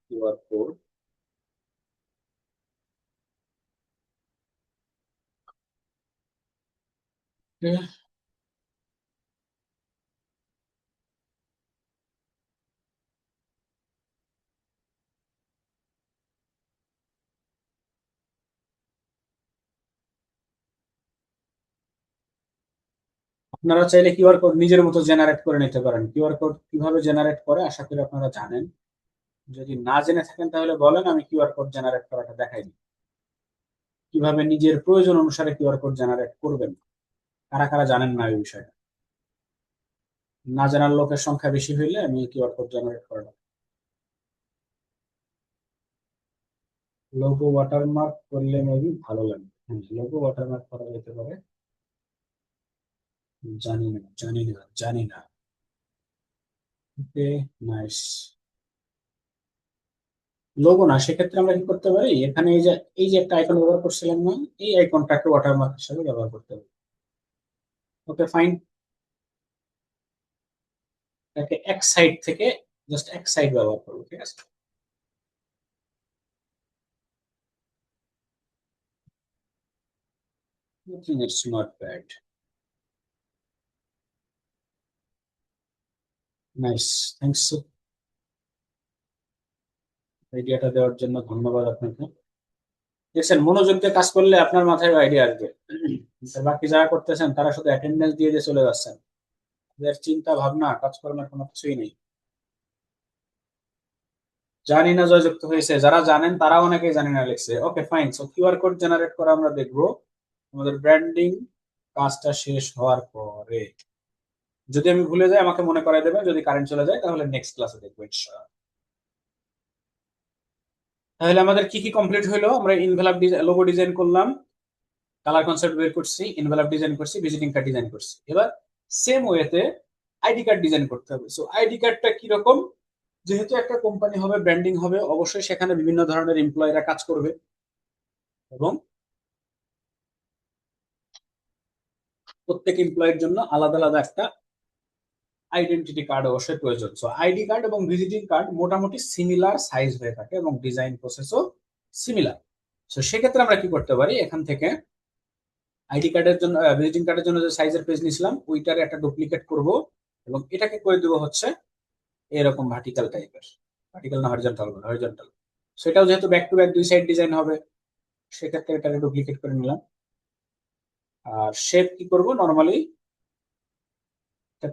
কিউআর কোড, আপনারা চাইলে কিউআর কোড নিজের মতো জেনারেট করে নিতে পারেন। কিউআর কোড কিভাবে জেনারেট করে আশা করি আপনারা জানেন। যদি না জেনে থাকেন তাহলে বলেন, আমি কিউআর কোড জেনারেট করাটা দেখাই দিই। কিভাবে নিজের প্রয়োজন অনুসারে কিউআর কোড জেনারেট করবেন, কারা কারা জানেন না এই বিষয়ে। না জানার লোকের সংখ্যা বেশি হইলে আমি কিউআর কোড জেনারেট করাটা। লোগো ওয়াটারমার্ক করলে মেবি ভালো লাগবে। হ্যাঁ, লোগো ওয়াটারমার্ক করা যেতে পারে। জানি না, জানি না, জানি না। ওকে, নাইস। লোগো না, সেক্ষেত্রে আমরা কি করতে পারি, এখানে এই যে একটা আইকন ব্যবহার করছিলাম না, এই আইকনটাকে ওয়াটারমার্ক হিসেবে ব্যবহার করতে পারি। ওকে, ফাইন। এটাকে এক সাইড থেকে, জাস্ট এক সাইড ব্যবহার করবো, ঠিক আছে। It's not bad. Nice, thanks. আইডিয়াটা দেওয়ার জন্য ধন্যবাদ আপনাকে। দেখছেন, মনোযোগ দিয়ে কাজ করলে আপনার মাথায় আইডিয়া আসবে। আর বাকি যারা করতেছেন তারা শুধু অ্যাটেন্ডেন্স দিয়ে দিয়ে চলে যাচ্ছেন, এদের চিন্তা ভাবনা কাজকর্মের কোনো কিছুই নেই। জানি না জয়যুক্ত হয়েছে, যারা জানেন তারা অনেকেই জানি না লিখছে। Okay, fine. So QR code generate করা আমরা দেখবো আমাদের ব্র্যান্ডিং কাজটা শেষ হওয়ার পরে। যদি আমি ভুলে যাই আমাকে মনে করাই দেবেন, যদি কারেন্ট চলে যায় তাহলে নেক্সট ক্লাসে দেখবো ইনশাআল্লাহ। তাহলে আমাদের কি কি কমপ্লিট হলো, আমরা ইনভেলপ লোগো ডিজাইন করলাম, কালার কনসেপ্ট বের করছি, এনভেলপ ডিজাইন করছি, ভিজিটিং কার্ড ডিজাইন করছি। এবার সেম ওয়েতে আইডি কার্ড ডিজাইন করতে হবে। সো আইডি কার্ডটা কিরকম, যেহেতু একটা কোম্পানি হবে, ব্র্যান্ডিং হবে, অবশ্যই সেখানে বিভিন্ন ধরনের এমপ্লয়িরা কাজ করবে এবং প্রত্যেক এমপ্লয়ের জন্য আলাদা আলাদা একটা আইডেন্টিটি কার্ড অবশ্যই প্রয়োজন। সো আইডি কার্ড এবং ভিজিটিং কার্ড মোটামুটি সিমিলার সাইজ হয়ে থাকে এবং ডিজাইন প্রসেসও সিমিলার। সো সেক্ষেত্রে আমরা কি করতে পারি, এখান থেকে আইডি কার্ডের জন্য, ভিজিটিং কার্ডের জন্য যে সাইজের পেজ নিয়েছিলাম ওইটার একটা ডুপ্লিকেট করব এবং এটাকে করে দেবো হচ্ছে এরকম ভার্টিক্যাল টাইপের। ভার্টিক্যাল না হরিজন্টাল, হরিজন্টাল। সেটাও যেহেতু ব্যাক টু ব্যাক দুই সাইড ডিজাইন হবে, সেক্ষেত্রে এটাকে ডুপ্লিকেট করে নিলাম। আর শেপ কি করব, নর্মালি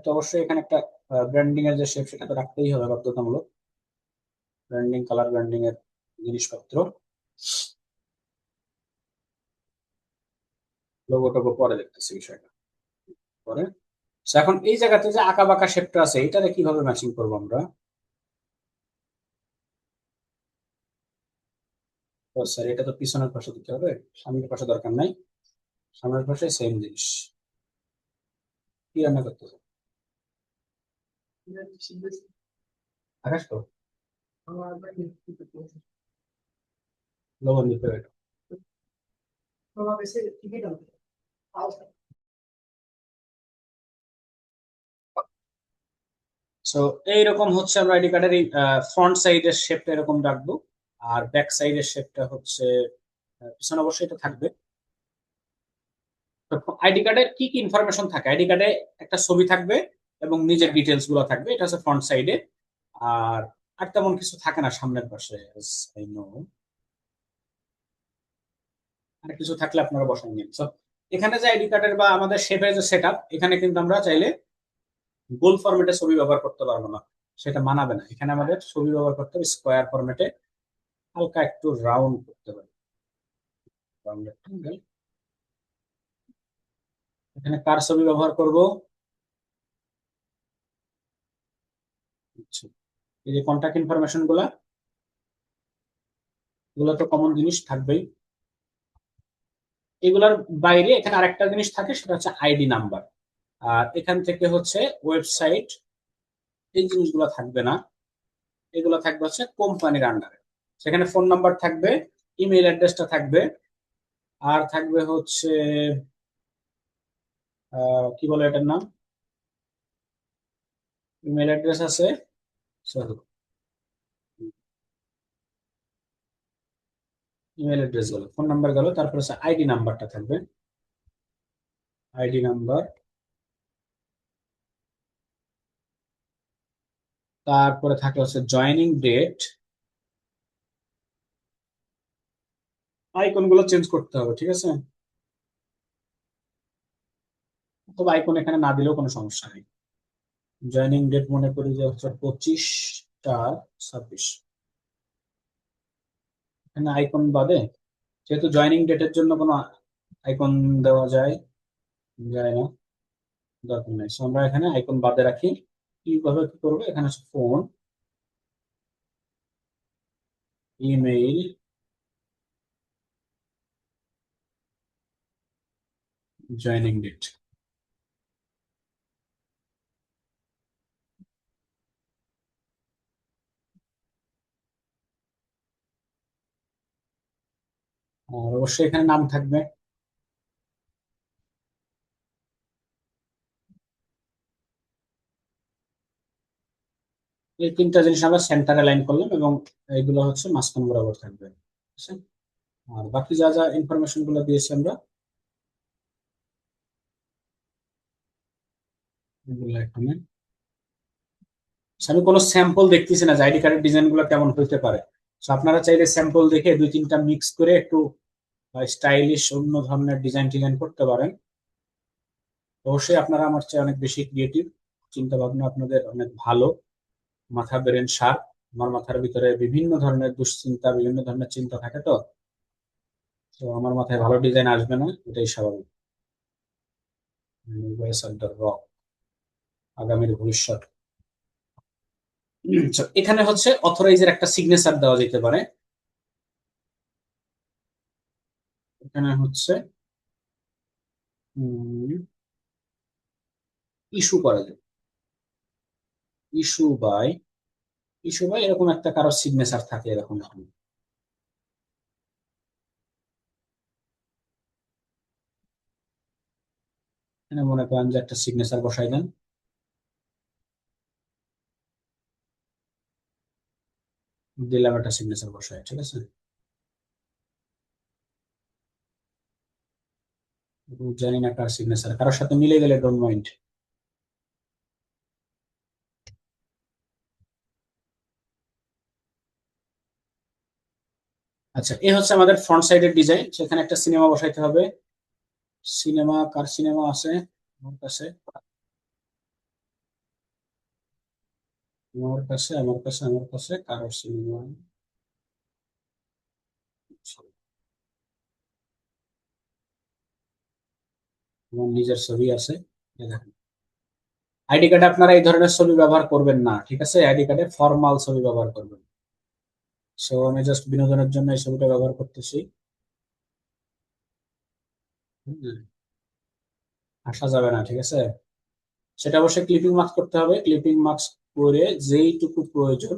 তো অবশ্যই এখানে একটা ব্র্যান্ডিং এর যে শেপ সেটা তো রাখতেই হবে বাধ্যতামূলক। ব্র্যান্ডিং, কালার ব্র্যান্ডিং এর জিনিসপত্র, লোগো টোগো পরে দেখতেছি বিষয়টা পরে। So, এখন এই জায়গাতে যে আঁকা বাঁকা শেপটা আছে এটারে কিভাবে ম্যাচিং করবো আমরা। স্যার, এটা তো পিছনের পাশে দিতে হবে, সামনের পাশে দরকার নাই। সামনের পাশে সেম জিনিস। কি রান্না করতেছে আকাশ তো, লবণ দিতে হবে। সো এইরকম হচ্ছে আমরা আইডি কার্ডের এই ফ্রন্ট সাইডের শেপটা এরকম রাখবো, আর ব্যাক সাইডের শেপটা হচ্ছে পিছনে অবশ্যই এটা থাকবে। আইডি কার্ডের কি কি ইনফরমেশন থাকে, আইডি কার্ডে একটা ছবি থাকবে এবং নিজের ডিটেলস গুলো থাকবে, এটা হচ্ছে ফ্রন্ট সাইডে। আর আর তেমন কিছু থাকে না সামনের পাশে, আই নো। আর কিছু থাকলে আপনারা বসাই নিন। So, এখানে যে আইডি কার্ডের বা আমাদের শেপের যে সেট এখানে কিন্তু আমরা চাইলে গোল ফরম্যাটে ছবি ব্যবহার করতে পারবো না, সেটা মানাবে না। এখানে আমাদের ছবি ব্যবহার করতে হবে স্কোয়ার ফরম্যাটে, হালকা একটু রাউন্ড করতে পারি, রাউন্ড রেক্টাঙ্গেল। এখানে কার ছবি ব্যবহার করব? আচ্ছা, এই যে কন্টাক্ট ইনফরমেশন গুলা, এগুলো তো কমন জিনিস থাকবেই। এগুলার বাইরে এখানে আরেকটা জিনিস থাকে, সেটা হচ্ছে আইডি নাম্বার। আর এখান থেকে হচ্ছে ওয়েবসাইট, এই জিনিসগুলো থাকবে না। এগুলো থাকবে হচ্ছে কোম্পানির আন্ডারে। সেখানে ফোন নাম্বার থাকবে, ইমেল অ্যাড্রেসটা থাকবে, আর থাকবে হচ্ছে কি বলে এটার নাম, ইমেল অ্যাড্রেস আছে, সরি, ইমেল অ্যাড্রেস গেল, ফোন নাম্বার গেল, তারপর হচ্ছে আইডি নাম্বারটা থাকবে, আইডি নাম্বার। তারপরে থাকে হচ্ছে জয়েনিং ডেট। আইকন গুলো চেঞ্জ করতে হবে, ঠিক আছে? তবে আইকন এখানে না দিলেও কোনো সমস্যা নেই। জয়েনিং ডেট মনে করি যে হচ্ছে 25/26। এখানে আইকন বাদে, যেহেতু জয়েনিং ডেটের জন্য কোনো আইকন দেওয়া যায় যায় না, দরকার নেই। So, আমরা এখানে আইকন বাদে রাখি। কিভাবে কি করবো, এখানে ফোন, ইমেইল, জয়েনিং ডেট। আর অবশ্যই এখানে নাম থাকবে। এই তিনটা জিনিস আমরা সেন্টারে লাইন করলাম, এবং এইগুলো হচ্ছে মাঝখান বরাবর থাকবে, ঠিক আছে? আর বাকি যা যা ইনফরমেশন গুলো দিয়েছি আমরা, এগুলো এখানে। আমি কোনো স্যাম্পল দেখতেছি না যে আইডি কার্ডের ডিজাইন গুলো কেমন হইতে পারে। So, আপনারা চাইলে স্যাম্পল দেখে দুই তিনটা মিক্স করে একটু স্টাইলিশ অন্য ধরনের ডিজাইন টিজাইন করতে পারেন। অবশ্যই আপনারা আমার চেয়ে অনেক বেশি ক্রিয়েটিভ, চিন্তা ভাবনা আপনাদের অনেক ভালো, মাথা ব্রেন শার্প। আমার মাথার ভিতরে বিভিন্ন ধরনের দুশ্চিন্তা, বিভিন্ন ধরনের চিন্তা থাকে, তো তো আমার মাথায় ভালো ডিজাইন আসবে না, এটাই স্বাভাবিক। ভয়েস অফ দ্য রক, আগামীর ভবিষ্যৎ। So, এখানে হচ্ছে অথরাইজের একটা সিগনেচার দেওয়া যেতে পারে। এখানে হচ্ছে ইস্যু করা যায়, ইস্যু বাই, ইস্যু বাই এরকম একটা কারো সিগনেচার থাকে এরকম এখন। এখানে মনে করেন যে একটা সিগনেচার বসাই দেন, দিলাম একটা সিগনেচার বসাই, ঠিক আছে? জানি না কার সিগনেচার, কারোর সাথে মিলে গেলে ডোন্ট মাইন্ড। আচ্ছা, এই হচ্ছে আমাদের ফ্রন্ট সাইডের ডিজাইন। সেখানে একটা সিনেমা বসাইতে হবে। সিনেমা, কার সিনেমা আছে আমার কাছে? আমার কাছে কারোর সিনেমা, আমার নিজের ছবি আছে। এই দেখেন, আইডি কার্ডে আপনারা এই ধরনের ছবি ব্যবহার করবেন না, ঠিক আছে? আইডি কার্ডে ফর্মাল ছবি ব্যবহার করবেন। সো আমি জাস্ট বিনোদনের জন্য এই ছবিটা ব্যবহার করতেছি। হুম, আসা যাবে না, ঠিক আছে? সেটা অবশ্যই ক্লিপিং মার্কস করতে হবে। ক্লিপিং মার্কস করে যেইটুকু প্রয়োজন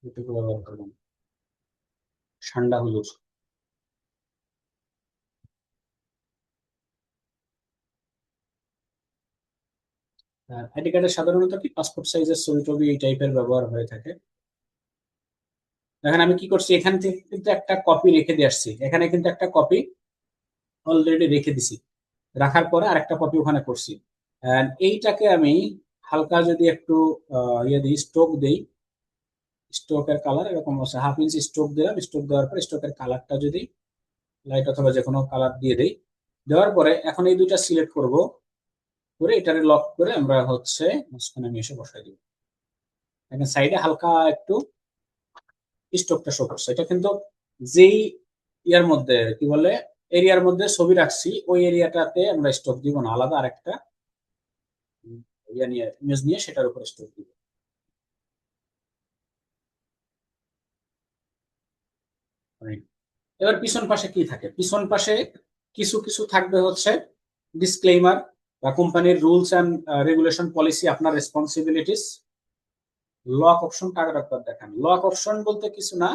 এটুকু ব্যবহার করবেন। ঠান্ডা হুজুর। আইডি কার্ডে সাধারণত কি পাসপোর্ট সাইজের ছবি টবি এই টাইপের ব্যবহার হয়ে থাকে। দেখেন আমি কি করছি, এখান থেকে কিন্তু একটা কপি রেখে দিয়ে আসছি, এখানে কিন্তু একটা কপি অলরেডি রেখে দিছি, রাখার পরে আরেকটা কপি ওখানে করছি। এইটাকে আমি হালকা যদি একটু ইয়ে দিই, স্ট্রোক দিই, স্ট্রোকের কালার এরকম আছে, হাফ ইঞ্চ স্ট্রোক দিলাম, স্ট্রোক দেওয়ার পরে স্ট্রোকের কালারটা যদি লাইট অথবা যে কোনো কালার দিয়ে দেই, দেওয়ার পরে এখন এই দুইটা সিলেক্ট করব, করে এটারে লক করে আমরা হচ্ছে মাঝখানে আমি এসে বসাই দিব। এখানে সাইডে হালকা একটু স্ট্রোকটা শো করছে, এটা কিন্তু যেই ইয়ার মধ্যে কি বলে এরিয়ার মধ্যে ছবি রাখছি ওই এরিয়াটাতে আমরা স্ট্রোক দিব না, আলাদা আরেকটা ইয়া নিয়ে ইমেজ নিয়ে সেটার উপর স্ট্রোক দিব। এবার পিছন পাশে কি থাকে, পিছন পাশে কিছু কিছু থাকবে হচ্ছে ডিসক্লেইমার বা কোম্পানির রুলস অ্যান্ড রেগুলেশন পলিসি, আপনার রেসপন্সিবিলিটিস। লক অপশন কার একবার দেখেন, লক অপশন বলতে কিছু না,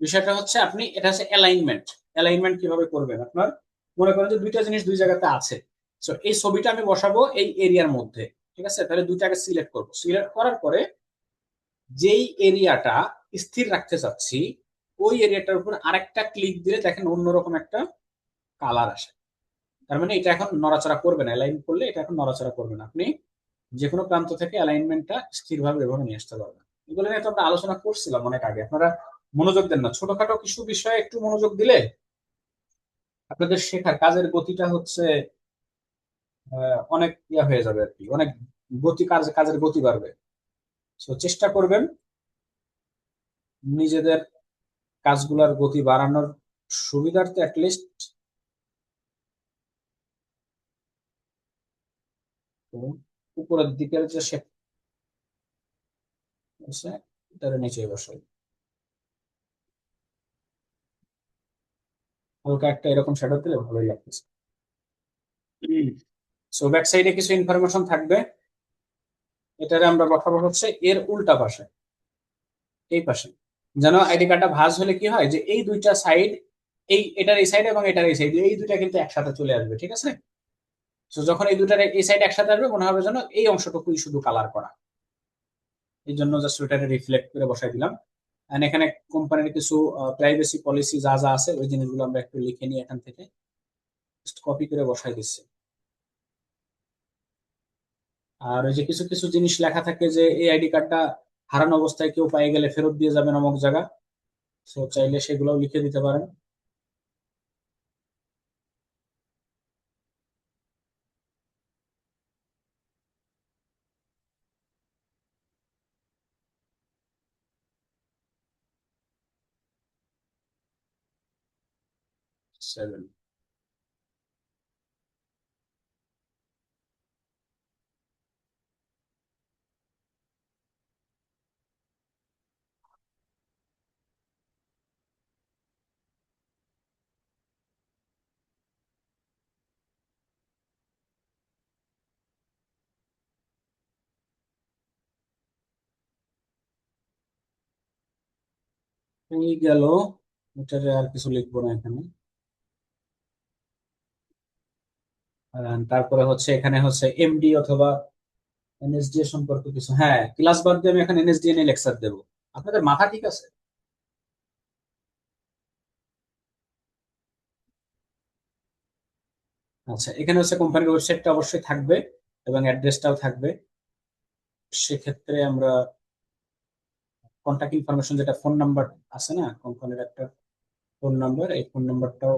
বিষয়টা হচ্ছে আপনি এটা হচ্ছে অ্যালাইনমেন্ট, অ্যালাইনমেন্ট কিভাবে করবেন আপনার, মনে করেন যে দুইটা জিনিস দুই জায়গাতে আছে, তো এই ছবিটা আমি বসাবো এই এরিয়ার মধ্যে, ঠিক আছে, তাহলে দুইটাকে সিলেক্ট করবো, সিলেক্ট করার পরে যেই এরিয়াটা স্থির রাখতে চাচ্ছি ওই এরিয়াটার উপর আরেকটা ক্লিক দিলে দেখেন অন্যরকম একটা কালার আসে, তার মানে এটা এখন নড়াচড়া করবে না, অ্যালাইন করলে এটা এখন নড়াচড়া করবে না, আপনি যে কোনো প্রান্ত থেকে অ্যালাইনমেন্টটা স্থিরভাবে এভাবে নিয়ে আসতে পারবেন। এগুলো নিয়ে তো আমরা আলোচনা করছিলাম অনেক আগে, আপনারা মনোযোগ দেন না, ছোটখাটো কিছু বিষয়ে একটু মনোযোগ দিলে আপনাদের শেখার কাজের গতিটা হচ্ছে অনেক ইয়া হয়ে যাবে আর কি, অনেক গতি, কাজের গতি বাড়বে। তো চেষ্টা করবেন নিজেদের কাজগুলোর গতি বাড়ানোর সুবিধার্থে অ্যাটলিস্ট উপরের দিকের যে শেপ আছে এটার নিচে বসাই, হালকা একটা এরকম শ্যাডো দিলে ভালোই লাগতেছে। সো ব্যাক সাইডে কিছু ইনফরমেশন থাকবে, এটারে আমরা বসাবো হচ্ছে এর উল্টা পাশে, এই পাশে, যেন আইডি কার্ডটা ভাঁজ হলে কি হয় যে এই দুইটা সাইড, এই এটার এই সাইড এবং এটার এই সাইড, এই দুইটা কিন্তু একসাথে চলে আসবে, ঠিক আছে। তো যখন এই দুইটার এই সাইড একসাথে আসবে মনে হবে যেন এই অংশটুকুই শুধু কালার করা, এই জন্য জাস্ট ওইটারে রিফ্লেক্ট করে বসাই দিলাম। এন্ড এখানে কোম্পানির কিছু প্রাইভেসি পলিসি যা যা আছে ওই জিনিসগুলো আমরা একটু লিখে নিয়ে এখান থেকে কপি করে বসাই দিচ্ছি। আর ওই যে কিছু কিছু জিনিস লেখা থাকে যে এই আইডি কার্ডটা হারানো অবস্থায় কেউ পাই গেলে ফেরত দিয়ে যাবেন অমুক জায়গা, সো চাইলে সেগুলোও লিখে দিতে পারেন। 7 এই গেল, এটারে আর কিছু লিখবো না এখানে। তারপরে হচ্ছে এখানে হচ্ছে এমডি অথবা এনএসডি এর সম্পর্কে কিছু, হ্যাঁ ক্লাস বাদ দিয়ে আমি এখানে এনএসডি এর লেকচার দেবো, আপনাদের মাথা ঠিক আছে। আচ্ছা এখানে হচ্ছে কোম্পানির ওয়েবসাইটটা অবশ্যই থাকবে এবং অ্যাড্রেসটাও থাকবে, সেক্ষেত্রে আমরা কন্ট্যাক্ট ইনফরমেশন যেটা ফোন নাম্বার আছে না কোম্পানির একটা ফোন নাম্বার, এই ফোন নাম্বারটাও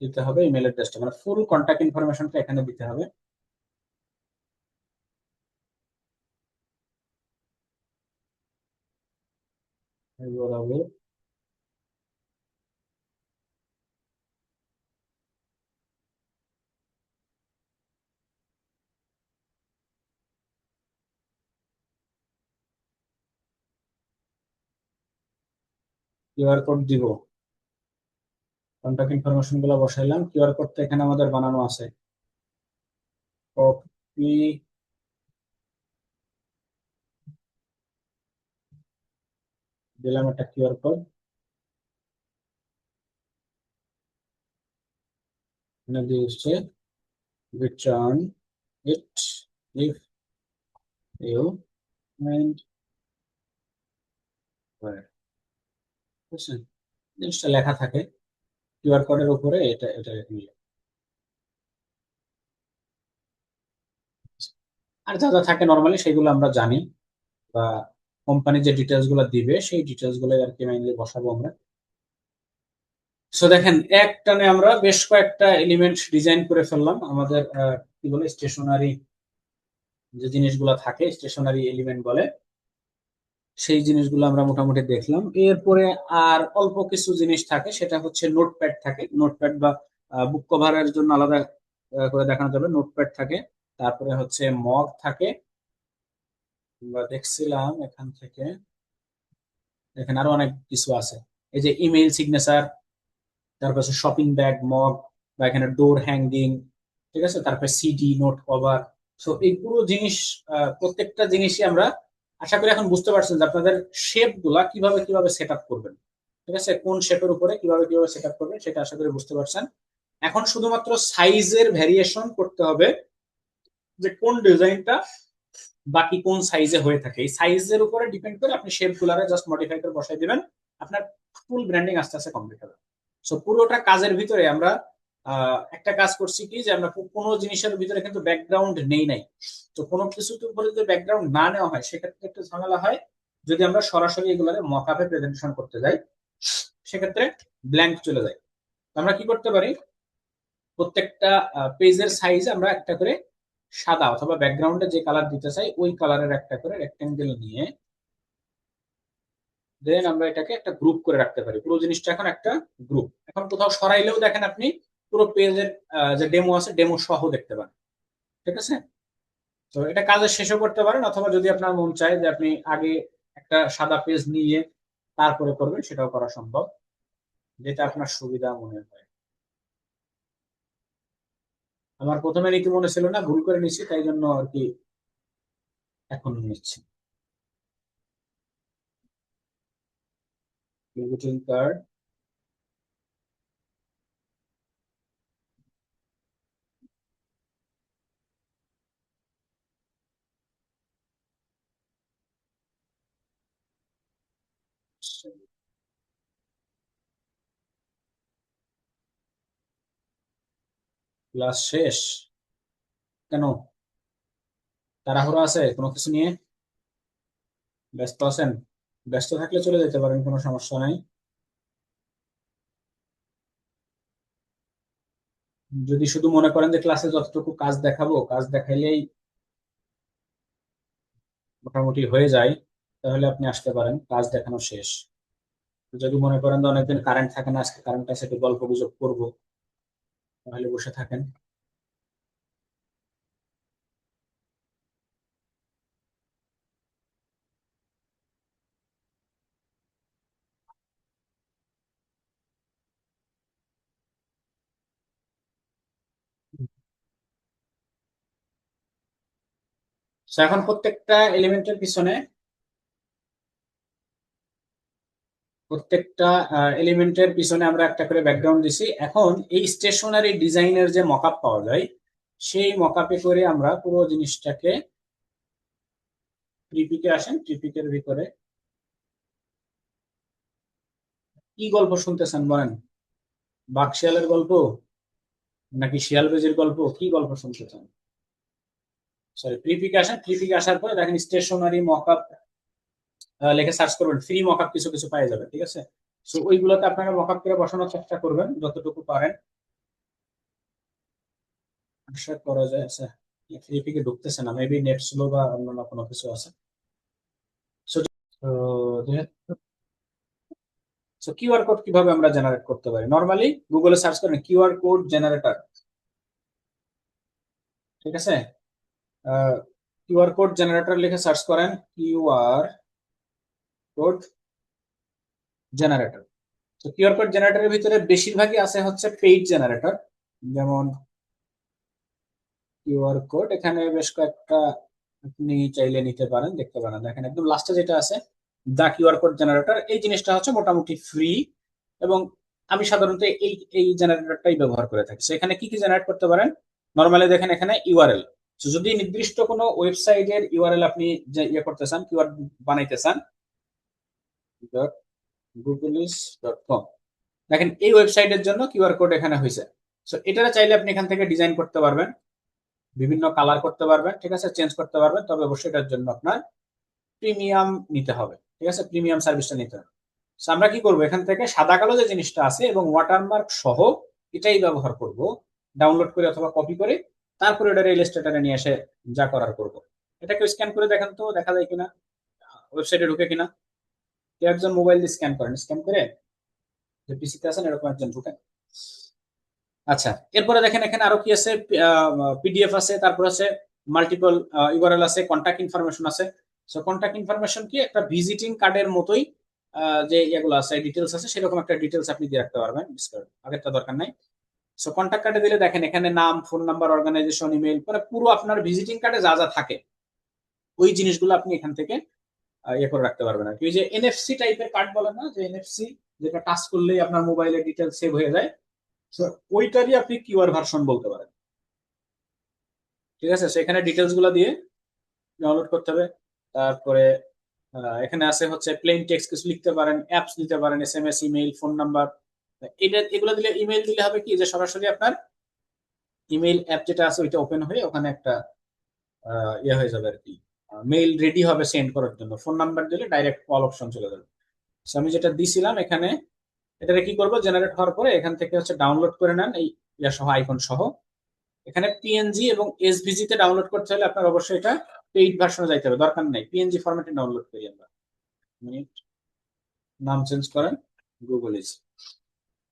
দিতে হবে, ইমেল অ্যাড্রেসটা মানে ফুল কন্ট্যাক্ট ইনফরমেশনটা এখানে দিতে হবে। এবার হবে কিউআর কোড দিব, কন্ট্যাক্ট ইনফরমেশন গুলো বসাইলাম, কিউআর কোডটা এখানে আমাদের বানানো আছে, কপি দিলাম একটা কিউআর কোড, এখানে দিয়ে হচ্ছে return it, if you find where, বুঝছেন? জিনিসটা লেখা থাকে কিউআর কোডের উপরে, এটা এটা নিয়ে। আর যা যা থাকে নর্মালি সেগুলো আমরা জানি, বা কোম্পানি যে ডিটেলস গুলো দিবে সেই ডিটেলস গুলো আর কি মেইনলি বসাবো আমরা। সো দেখেন এক টানে আমরা বেশ কয়েকটা এলিমেন্ট ডিজাইন করে ফেললাম আমাদের কি বলে স্টেশনারি যে জিনিসগুলো থাকে, স্টেশনারি এলিমেন্ট বলে, সেই জিনিসগুলো আমরা মোটামুটি দেখলাম। এরপরে আর অল্প কিছু জিনিস থাকে, সেটা হচ্ছে নোটপ্যাড থাকে, নোটপ্যাড বা বুক কভারের জন্য আলাদা করে দেখানো যাবে, নোটপ্যাড থাকে। তারপরে হচ্ছে মগ থাকে, আমরা দেখছিলাম এখান থেকে, এখানে আরো অনেক কিছু আছে। এই যে ইমেইল সিগনেচার, তারপর হচ্ছে শপিং ব্যাগ, মগ, বা এখানে ডোর হ্যাঙ্গিং, ঠিক আছে, তারপরে সিডি, নোট কভার। সো এই পুরো জিনিস, প্রত্যেকটা জিনিসই আমরা আশা করি এখন বুঝতে পারছেন যে আপনাদের শেপ গুলা কিভাবে কিভাবে সেট আপ করবেন, ঠিক আছে, কোন শেপের উপরে কিভাবে কিভাবে সেট আপ করবেন সেটা আশা করি বুঝতে পারছেন। এখন শুধুমাত্র সাইজের ভ্যারিয়েশন করতে হবে, যে কোন ডিজাইনটা বাকি কোন সাইজে হয়ে থাকে, এই সাইজের উপরে ডিপেন্ড করে আপনি শেপ গুলারে জাস্ট মডিফাই করে বসাই দিবেন, আপনার ফুল ব্র্যান্ডিং আস্তে আস্তে কমপ্লিট হবে। সো পুরোটা কাজের ভিতরে আমরা একটা কাজ করছি কি, যে আমরা কোনো জিনিসের ভিতরে কিন্তু ব্যাকগ্রাউন্ড নেই নাই। তো কোনো কিছুর উপরে যদি ব্যাকগ্রাউন্ড না নেওয়া হয় সেক্ষেত্রে একটু ঝামেলা হয়। যদি আমরা সরাসরি এগুলোকে মকআপে প্রেজেন্টেশন করতে যাই সেক্ষেত্রে ব্ল্যাঙ্ক চলে যায়। আমরা কি করতে পারি, প্রত্যেকটা পেজের সাইজ আমরা একটা করে সাদা অথবা ব্যাকগ্রাউন্ডে যে কালার দিতে চাই ওই কালারের একটা করে রেক্টেঙ্গেল নিয়ে দেন আমরা এটাকে একটা গ্রুপ করে রাখতে পারি। পুরো জিনিসটা এখন একটা গ্রুপ, এখন কোথাও সরাইলেও দেখেন আপনি পুরো পেজের যে ডেমো আছে ডেমো সহ দেখতে পান, ঠিক আছে। তো এটা কাজের শেষও করতে পারেন, অথবা যদি আপনার মন চায় যে আপনি আগে একটা সাদা পেজ নিয়ে তারপরে করবেন সেটাও করা সম্ভব, যেটা আপনার সুবিধা মনে হয়। আমার প্রথমে নিতে মনে ছিল না, ভুল করে নিচ্ছি, তাই জন্য আর কি এখন নিচ্ছি। ভিজিটিং কার্ড, ক্লাস শেষ? কেন, তাড়াহুড়ো আছে কোনো কিছু নিয়ে? ব্যস্ত আছেন? ব্যস্ত থাকলে চলে যেতে পারেন, কোনো সমস্যা নাই। যদি শুধু মনে করেন যে ক্লাসে যতটুকু কাজ দেখাবো কাজ দেখাইলেই মোটামুটি হয়ে যায়, তাহলে আপনি আসতে পারেন, কাজ দেখানো শেষ। যদি মনে করেন যে অনেকদিন কারেন্ট থাকে না, আজকে কারেন্ট আছে একটু গল্প গুজব করবো, তাহলে বসে থাকেন। So, এখন প্রত্যেকটা এলিমেন্টের পিছনে আমরা একটা করে ব্যাকগ্রাউন্ড দিছি। এখন এই স্টেশনারি ডিজাইনের যে মকআপ পাওয়া যায় সেই মকআপে করে আমরা পুরো জিনিসটাকে, ট্রিপিকে আসেন, ট্রিপিকের ভিতরে কি গল্প শুনতেছেন বলেন? বাকশিয়ালের গল্প নাকি শিয়াল বেজির গল্প, কি গল্প শুনতে চান? সরি, ট্রিপিকে আসেন, ট্রিপিকে আসার পরে দেখেন স্টেশনারি মকআপ লিখে সার্চ করবেন, ফ্রি মকআপ কিছু কিছু পাওয়া যাবে, ঠিক আছে। তো ওইগুলোতে আপনারা মকআপ করে বসানোর চেষ্টা করবেন যতটুকু পারেন, আশা করা যায়। আচ্ছা, ট্রিপিকে ঢুকতেছে না, মেবি নেট স্লো বা অন্যান্য কোনো কিছু আছে। সো কিউআর কোড কিভাবে আমরা জেনারেট করতে পারি, নরমালি গুগলে সার্চ করেন কিউআর কোড জেনারেটর, ঠিক আছে। কিউআর কোড জেনারেটর লিখে সার্চ করেন, কিউআর কোড জেনারেটর। তো কিউআর কোড জেনারেটরের ভিতরে বেশিরভাগই আছে হচ্ছে পেইড জেনারেটর, যেমন কিউআর কোড, এখানে বেশ কয়েকটা আপনি চাইলে নিতে পারেন, দেখতে পারেন। দেখেন একদম লাস্টে যেটা আছে দা কিউআর কোড জেনারেটর, এই জিনিসটা হচ্ছে মোটামুটি ফ্রি, এবং আমি সাধারণত এই এই জেনারেটরটাই ব্যবহার করে থাকি। সেখানে কি কি জেনারেট করতে পারেন, নরমালি দেখেন এখানে ইউআরএল, তো যদি নির্দিষ্ট কোনো ওয়েবসাইটের ইউআরএল আপনি যে ইয়ে করতে চান, কিউআর বানাইতে চান, googleis.com, দেখেন এই ওয়েবসাইটের জন্য কিউআর কোড এখানে হয়েছে। সো এটা চাইলে আপনি এখান থেকে ডিজাইন করতে পারবেন, বিভিন্ন কালার করতে পারবেন, ঠিক আছে, চেঞ্জ করতে পারবেন। তবে অবশ্যই এটার জন্য আপনার প্রিমিয়াম নিতে হবে, ঠিক আছে, প্রিমিয়াম সার্ভিসটা নিতে হবে। আমরা কি করব, এখান থেকে সাদা কালো যে জিনিসটা আছে এবং ওয়াটারমার্ক সহ এটাই ব্যবহার করব, ডাউনলোড করে অথবা কপি করে, তারপরে এটা ইলাস্ট্রেটরে নিয়ে এসে যা করার করব। এটাকে স্ক্যান করে দেখেন তো, দেখা যায় কিনা, ওয়েবসাইটে ঢুকে কিনা। কেউ একজন মোবাইল দিয়ে স্ক্যান করেন, স্ক্যান করে যে পিসিতে আছেন এরকম একজন ঢুকেন। আচ্ছা, এরপরে দেখেন এখানে আরো কি আছে, পিডিএফ আছে, তারপর আছে মাল্টিপল ইউআরএল আছে, কন্টাক্ট ইনফরমেশন আছে। সো কন্টাক্ট ইনফরমেশন কি একটা ভিজিটিং কার্ডের মতোই, যে এগুলো আছে ডিটেলস আছে, সেরকম একটা ডিটেলস আপনি দিয়ে রাখতে পারবেন, আগেরটা দরকার নাই। সো কন্টাক্ট কার্ডে দিলে দেখেন এখানে নাম, ফোন নাম্বার, অর্গানাইজেশন, ইমেল, মানে পুরো আপনার ভিজিটিং কার্ডে যা যা থাকে ওই জিনিসগুলো আপনি এখান থেকে ইয়ে করে রাখতে পারবেন আর কি। ওই যে এনএফসি টাইপের কার্ড বলেন না, যে এনএফসি, যেটা টাচ করলেই আপনার মোবাইলের ডিটেলস সেভ হয়ে যায়, তো ওইটারই আপনি কিউআর ভার্সন বলতে পারেন, ঠিক আছে। সেখানে ডিটেলস গুলো দিয়ে ডাউনলোড করতে হবে। তারপরে এখানে আছে হচ্ছে প্লেন টেক্সট কিছু লিখতে পারেন, অ্যাপস দিতে পারেন, এসএমএস, ইমেল, ফোন নাম্বার। এটা এগুলো দিলে, ইমেল দিলে হবে কি, যে সরাসরি আপনার ইমেল অ্যাপ যেটা আছে ওইটা ওপেন হয়ে ওখানে একটা ইয়ে হয়ে যাবে আর কি, মেইল রেডি হবে সেন্ড করার জন্য। ফোন নাম্বার দিলে ডাইরেক্ট কল অপশন চলে যাবে। আমি যেটা দিছিলাম এখানে, এটাকে কি করবো, জেনারেট হওয়ার পরে এখান থেকে হচ্ছে ডাউনলোড করে নেন, এই ইয়া সহ, আইকন সহ। এখানে পিএনজি এবং এসভিজি তে ডাউনলোড করতে হলে আপনার অবশ্যই এটা পেইড ভার্সনে যাইতে হবে, দরকার নেই পিএনজি ফরম্যাটে ডাউনলোড করি আমরা। নাম চেঞ্জ করেন, গুগল ইজ।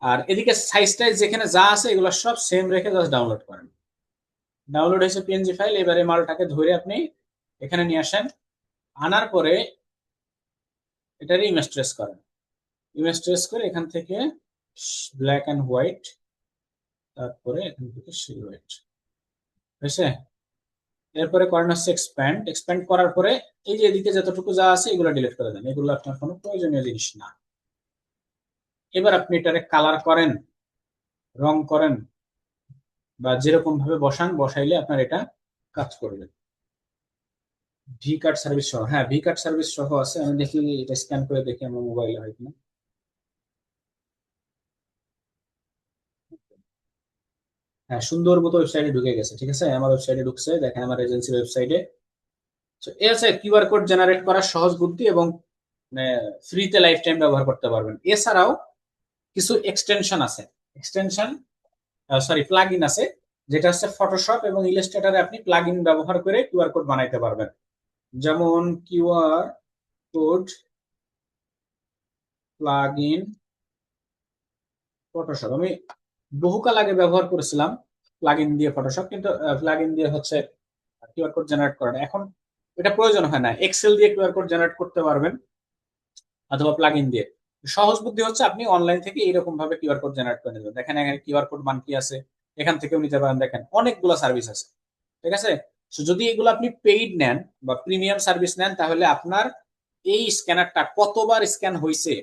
আর এদিকে সাইজ টাইজ যেখানে যা আছে এগুলো সব সেম রেখে জাস্ট ডাউনলোড করেন। ডাউনলোড হয়েছে পিএনজি ফাইল, এবারে মালটাকে ধরে আপনি এখানে নিয়ে আসেন, আনার পরে এটার ইমেজ ট্রেস করেন। ইমেজ ট্রেস করে এখান থেকে ব্ল্যাক অ্যান্ড হোয়াইট, তারপরে এখান থেকে সিলভার, হয়েছে। এরপরে করেন হচ্ছে এক্সপ্যান্ড। এক্সপ্যান্ড করার পরে এই যে এদিকে যতটুকু যা আছে এগুলো ডিলিট করে দেন, এগুলো আপনার কোনো প্রয়োজনীয় জিনিস না। এবার আপনি এটারে কালার করেন, রং করেন, বা যেরকম ভাবে বসান, বসাইলে আপনার এটা কাজ করবে। ভি কার্ড সার্ভিস সহ, হ্যাঁ ভি কার্ড সার্ভিস সহ আছে। আমি দেখি এটা স্ক্যান করে দেখি আমার মোবাইলে হয় কিনা। হ্যাঁ, সুন্দর মতো ওয়েবসাইটে ঢুকে গেছে, ঠিক আছে, আমার ওয়েবসাইটে ঢুকছে, দেখেন আমার এজেন্সির ওয়েবসাইটে। এ আছে কিউআর কোড জেনারেট করার সহজ বুদ্ধি, এবং ফ্রিতে লাইফ টাইম ব্যবহার করতে পারবেন। এছাড়াও কিছু এক্সটেনশন আছে, এক্সটেনশন সরি প্লাগ ইন আছে, যেটা হচ্ছে ফটোশপ এবং ইলাস্ট্রেটরে আপনি প্লাগ ইন ব্যবহার করে কিউআর কোড বানাইতে পারবেন। যেমন QR code plug in Photoshop, আমি বহুকাল আগে ব্যবহার করেছিলাম প্লাগ ইন দিয়ে ফটোশপ, কিন্তু প্লাগ ইন দিয়ে হচ্ছে কিউআর কোড জেনারেট করা, এখন এটা প্রয়োজন হয় না। এক্সেল দিয়ে কিউআর কোড জেনারেট করতে পারবেন, অথবা প্লাগ ইন দিয়ে। সহজ বুদ্ধি হচ্ছে আপনি অনলাইন থেকে এইরকম ভাবে কিউআর কোড জেনারেট করে নেবেন। দেখেন এখানে কিউআর কোড বানকি আছে, এখান থেকেও নিতে পারেন, দেখেন অনেকগুলো সার্ভিস আছে, ঠিক আছে। তো যদি এগুলো আপনি পেইড নেন বা প্রিমিয়াম সার্ভিস নেন, তাহলে আপনার এই স্ক্যানারটা কতবার স্ক্যান হয়েছে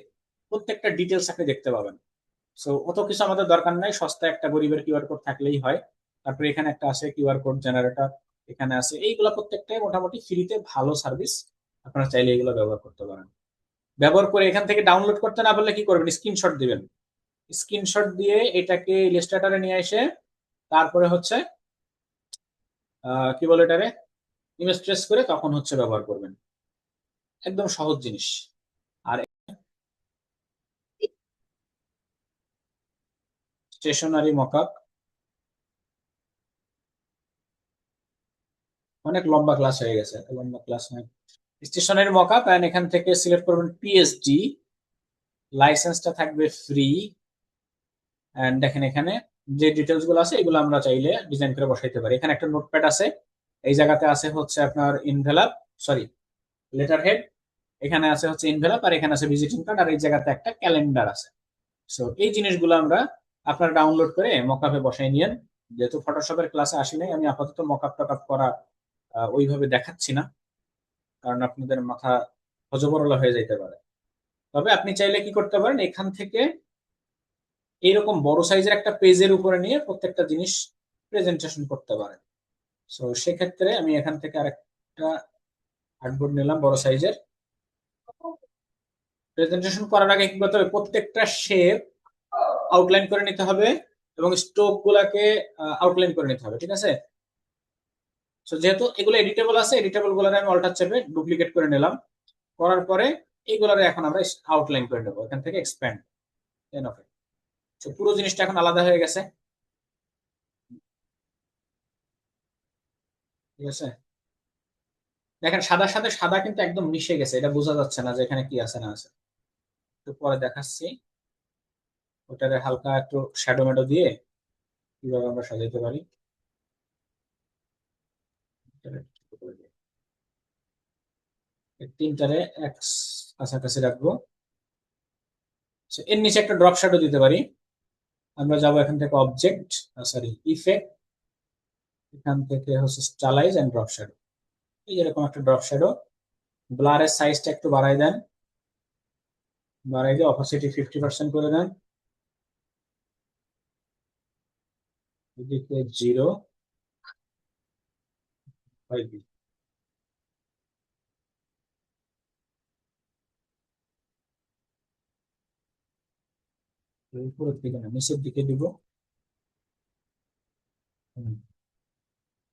প্রত্যেকটা ডিটেলস আপনি দেখতে পাবেন। সো অত কিছু আমাদের দরকার নাই, সস্তা একটা গরিবের কিউআর কোড থাকলেই হয়। তারপরে এখানে একটা আছে কিউআর কোড জেনারেটর, এখানে আছে, এইগুলো প্রত্যেকটাই মোটামুটি ফ্রিতে ভালো সার্ভিস, আপনারা চাইলে এগুলো ব্যবহার করতে পারেন। ব্যবহার করে এখান থেকে ডাউনলোড করতে না পারলে কি করবেন, স্ক্রিনশট দিবেন। স্ক্রিনশট দিয়ে এটাকে ইলাস্ট্রেটরে নিয়ে এসে তারপরে হচ্ছে কি বলে এটারে ইমেজ ট্রেস করে তখন হচ্ছে ব্যবহার করবেন। একদম সহজ জিনিস। আর স্টেশনারি মকআপ, অনেক লম্বা ক্লাস হয়ে গেছে, এত লম্বা ক্লাস নয়। স্টেশনারি মকআপ, এন্ড এখান থেকে সিলেক্ট করবেন পিএসডি, লাইসেন্সটা থাকবে ফ্রি। এন্ড দেখেন এখানে যে ডিটেলস গুলো আছে এগুলো আমরা চাইলে ডিজাইন করে বসাইতে পারি। এখানে একটা নোটপ্যাড আছে, এই জায়গাতে আছে হচ্ছে আপনার ইনভেলাপ, সরি লেটার হেড, এখানে আছে হচ্ছে ইনভেলাপ, আর এখানে আছে ভিজিটিং কার্ড, আর এই জায়গাতে একটা ক্যালেন্ডার আছে। সো এই জিনিসগুলো আমরা আপনারা ডাউনলোড করে মকআপে বসাই নিয়েন। যেহেতু ফটোশপের ক্লাসে আসি নাই, আমি আপাতত মকআপ টকআপ করা ওইভাবে দেখাচ্ছি না, কারণ আপনাদের মাথা হজবরল হয়ে যাইতে পারে। তবে আপনি চাইলে কি করতে পারেন, এখান থেকে এইরকম বড় সাইজের একটা পেজের উপরে নিয়ে প্রত্যেকটা জিনিস প্রেজেন্টেশন করতে পারেন। সো সেক্ষেত্রে আমি এখান থেকে আরেকটা আর্টবোর্ড নিলাম বড় সাইজের। প্রেজেন্টেশন করার আগে কি করতে হবে, প্রত্যেকটা শেপ আউটলাইন করে নিতে হবে এবং স্ট্রোক গুলাকে আউটলাইন করে নিতে হবে, ঠিক আছে? সো যেহেতু এগুলো এডিটেবল আছে, এডিটেবল গুলারে আমি অল্টার চেপে ডুপ্লিকেট করে নিলাম। করার পরে এইগুলারে এখন আমরা আউটলাইন করে নেবো, এখান থেকে এক্সপ্যান্ড। পুরো জিনিসটা এখন আলাদা হয়ে গেছে, ঠিক আছে? দেখেন সাদার সাথে সাদা কিন্তু একদম মিশে গেছে, এটা বোঝা যাচ্ছে না যে এখানে কি আছে না আছে। তো পরে দেখাচ্ছি ওটারে হালকা একটু শ্যাডো ম্যাডো দিয়ে কিভাবে আমরা সাজাইতে পারি। এই তিনটারে এক কাছাকাছি রাখবো। So, এর নিচে একটা ড্রপ শ্যাডো দিতে পারি। আমরা যাবো এখান থেকে অবজেক্ট, সরি ইফেক্ট, এখান থেকে হচ্ছে স্টাইলাইজ এন্ড ড্রপ শ্যাডো। এই যেরকম একটা ড্রপ শ্যাডো, ব্লারের সাইজটা একটু বাড়াই দেন, বাড়াই দিয়ে অপাসিটি 50% করে দেন, এদিকে 0.5 উপরের দিকে না নিচের দিকে দিব।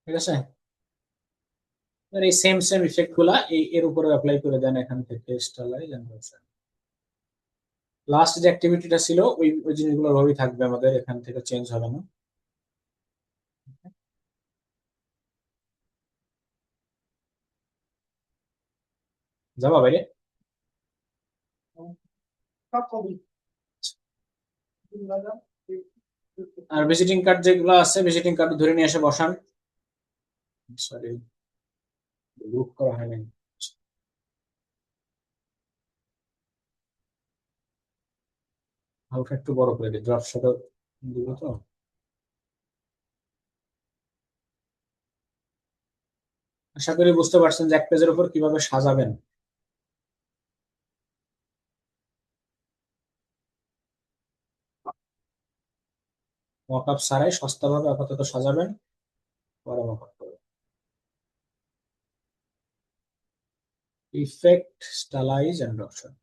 ঠিক আছে, এবার এই সেম সেম ইফেক্ট গুলা এর উপরে অ্যাপ্লাই করে দেন এখান থেকে stylize and drop shadow. Last যে অ্যাক্টিভিটিটা ছিল ওই জিনিসগুলো ওইভাবেই থাকবে, আমাদের এখান থেকে চেঞ্জ হবে না। যাবা বাইরে। আর ভিজিটিং কার্ড যেগুলো আছে, ভিজিটিং কার্ড ধরে নিয়ে এসে বসান। সরি, গ্রুপ করা হয়নি। হালকা একটু বড় করে দিই, ড্রপ শ্যাডো দিব তো। আশা করি বুঝতে পারছেন যে এক পেজের উপর কিভাবে সাজাবেন। মকআপ ছাড়াই সস্তাভাবে আপাতত সাজাবেন, পরে মকআপ করবেন। Effect, stylize and drop shadow.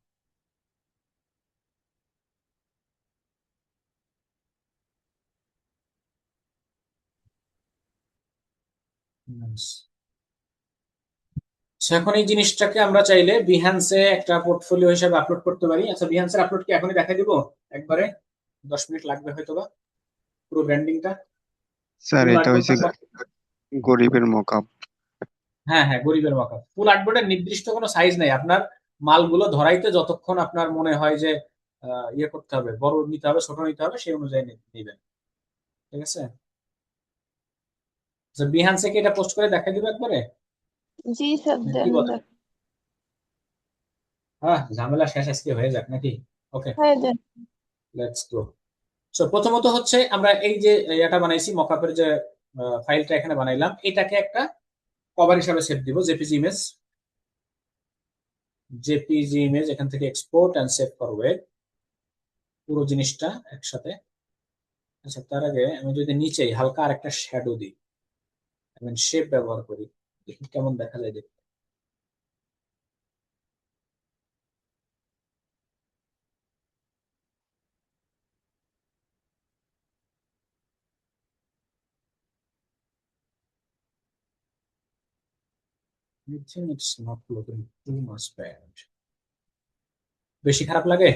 এখন এই জিনিসটাকে আমরা চাইলে বিহান্সে একটা পোর্টফোলিও হিসেবে আপলোড করতে পারি। আচ্ছা, বিহান্সের আপলোড কি এখনই দেখাই দিব একবারে? 10 মিনিট লাগবে হয়তো বা, পুরো ব্র্যান্ডিংটা,
স্যার
ফুল
এটা হয়েছে
আর্টবোর্ডটা।
গরিবের মকআপ।
হ্যাঁ হ্যাঁ, গরিবের মাথা। ফুল আর্টবোর্ডের নির্দিষ্ট কোনো সাইজ নাই, আপনার মালগুলো ধরাইতে যতক্ষণ আপনার মনে হয় যে ইয়ে করতে হবে, বড় নিতে হবে ছোট নিতে হবে, সেই অনুযায়ী নিবেন, ঠিক আছে? বিহান্সে কি এটা পোস্ট করে দেখাই দিবে একবারে?
জি স্যার,
কি
দেন
বলেন?
দেন।
হ্যাঁ, ঝামেলা শেষ আজকে হয়ে যাক নাকি? ওকে,
হ্যাঁ দেন।
Let's go. সো প্রথমত হচ্ছে আমরা এই যে এটা বানাইছি, মকআপের যে ফাইলটা এখানে বানাইলাম, এটাকে একটা কভার হিসাবে সেভ দিব, জেপিজি ইমেজ। জেপিজি ইমেজ এখান থেকে export and save for web, পুরো জিনিসটা একসাথে। আচ্ছা, তার আগে আমি যদি নিচে হালকা আরেকটা শ্যাডো দিই, আমি শেপ ব্যবহার করি, দেখি কেমন দেখা যায় দেখতে। I think it's not looking too much bad. বেশি খারাপ লাগে?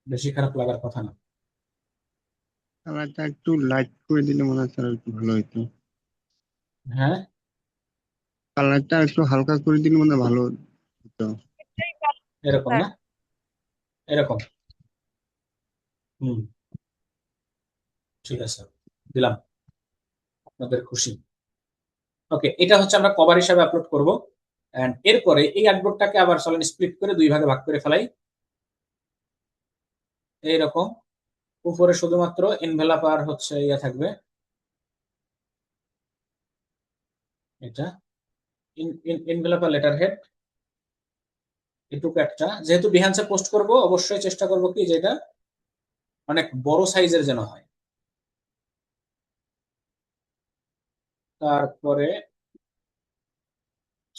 বেশি খারাপ লাগার কথা না।
কালারটা একটু লাইট করে দিলে মনে হয় স্যার একটু ভালো হতো।
হ্যাঁ,
কালারটা একটু হালকা করে দিলে মনে হয় ভালো হতো।
এরকম না, এরকম। হুম, ঠিক আছে, দিলাম, আপনাদের খুশি। ওকে, এটা হচ্ছে আমরা কভার হিসাবে আপলোড করব। এন্ড এরপরে এই আর্টবোর্ডটাকে আবার চলেন স্প্লিট করে দুই ভাগে ভাগ করে ফেলাই। এইরকম উপরে শুধুমাত্র এনভেলাপ আর হচ্ছে ইয়া থাকবে, এটা এনভেলাপ আর লেটার হেড, এটুকু একটা। যেহেতু বিহান্সে পোস্ট করব, অবশ্যই চেষ্টা করব কি যেটা অনেক বড় সাইজের যেন হয়। তারপরে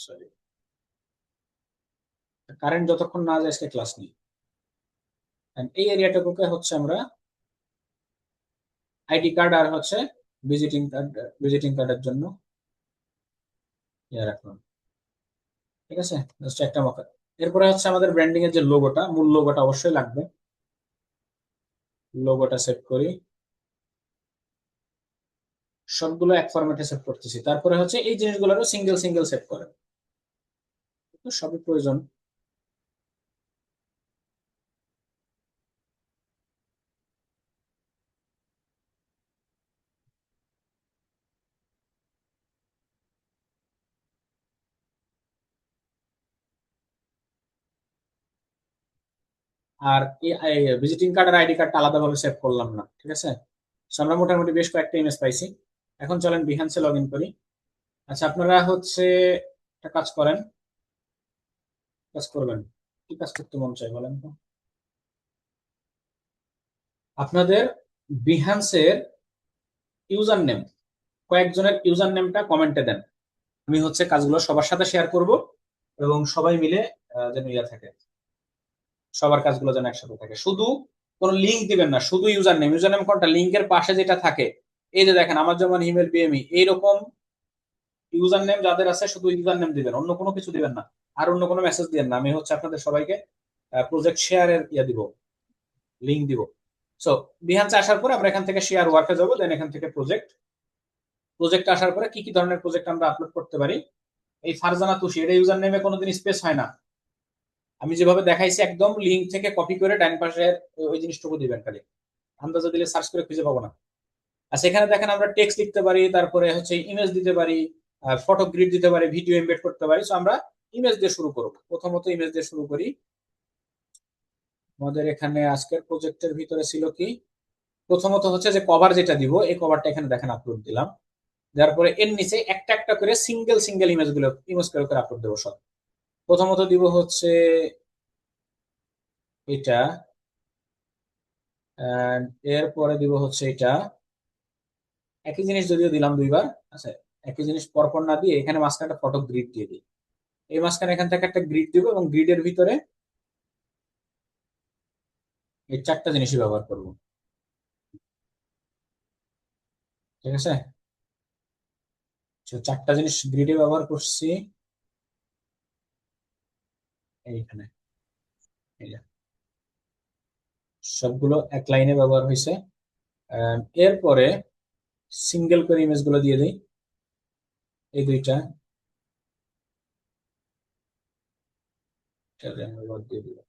সরি, কারেন্ট যতক্ষণ না যায় আজকে ক্লাস নেই। এই এরিয়াটাকে হচ্ছে আমরা আইডি কার্ড আর হচ্ছে ভিজিটিং কার্ডের জন্য ইয়ে রাখলাম। ঠিক আছে, জাস্ট একটা মকা। এরপরে হচ্ছে আমাদের ব্র্যান্ডিং এর যে লোগোটা, মূল লোগোটা অবশ্যই লাগবে। লোগোটা সেট করি, সবগুলো এক ফরম্যাটে সেট করতেছি। তারপরে হচ্ছে এই জিনিসগুলোরও সিঙ্গেল সিঙ্গেল সেট করে, সবই প্রয়োজন। আর এই ভিজিটিং কার্ড আর আইডি কার্ডটা আলাদাভাবে সেভ করলাম না, ঠিক আছে। So, আমরা মোটামুটি বেশ কয়েকটা ইমেজ পাইছি। এখন চলেন বিহান্সে লগ ইন করি। আচ্ছা, আপনারা হচ্ছে একটা কাজ করেন, কাজ করবেন, কি কাজ করতে মন চাই বলেন তো? আপনাদের বিহান্সের ইউজার নেম, কয়েকজনের ইউজার নেমটা কমেন্টে দেন। আমি হচ্ছে কাজগুলো সবার সাথে শেয়ার করব, এবং সবাই মিলে যেন ইয়া থাকে, সবার কাজগুলো যেন একসাথে থাকে। শুধু কোনো লিঙ্ক দিবেন না, শুধু ইউজার নেম কোনটা, লিঙ্কের পাশে যেটা থাকে, এই যে দেখেন আমার যেমন ইমেল বিএমই, এইরকম ইউজার নেম যাদের আছে শুধু ইউজার নেম দিবেন, অন্য কোনো কিছু দিবেন না। আর অন্য কোনো মেসেজ দিবেন না। আমি হচ্ছে আপনাদের সবাইকে প্রজেক্ট শেয়ারের ইয়া দিব, লিঙ্ক দিব। সো বিহান্সে আসার পরে আমরা এখান থেকে শেয়ার ওয়ার্কে যাবো, দেন এখান থেকে প্রজেক্ট আসার পরে কি কি ধরনের প্রজেক্ট আমরা আপলোড করতে পারি। এই ফারজানা তুষি, এটা ইউজার নেমে কোনোদিন স্পেস হয় না। আমি যেভাবে দেখাইছি একদম লিঙ্ক থেকে কপি করে ডান পাশে ওই জিনিসটুকু দিবেন, খালি আন্দাজে দিলে সার্চ করে খুঁজে পাবো না। আর সেখানে দেখেন আমরা টেক্সট লিখতে পারি, তারপরে হচ্ছে ইমেজ দিতে পারি, ফটো গ্রিড দিতে পারি, ভিডিও এমবেড করতে পারি। তো আমরা ইমেজ দিয়ে শুরু করব, প্রথমত ইমেজ দিয়ে শুরু করি। আমাদের এখানে আজকের প্রজেক্টের ভিতরে ছিল কি, প্রথমত হচ্ছে যে কভার যেটা দিব, এই কভারটা এখানে দেখেন আপলোড দিলাম। যার পরে এর নিচে একটা একটা করে সিঙ্গেল সিঙ্গেল ইমেজ করে করে আপলোড দেবো সব। প্রথমত দিব হচ্ছে এটা, এরপরে দিব হচ্ছে এটা। একই জিনিস যদিও দিলাম দুইবার, আচ্ছা, একই জিনিস পরপর না দিয়ে এখানে মাঝখানে একটা ফটো গ্রিড দিয়ে দিই। এই মাঝখানে এখান থেকে একটা গ্রিড দিব, এবং গ্রিডের ভিতরে এই চারটা জিনিসই ব্যবহার করব, ঠিক আছে। তো চারটা জিনিস গ্রিডে ব্যবহার করছি এইখানে, এই যে সবগুলো এক লাইনে ব্যবহার হয়েছে। এরপরে সিঙ্গেল করে ইমেজ গুলো দিয়ে দিই, এই দুইটা, এটা আমি বাদ দিয়ে দিলাম,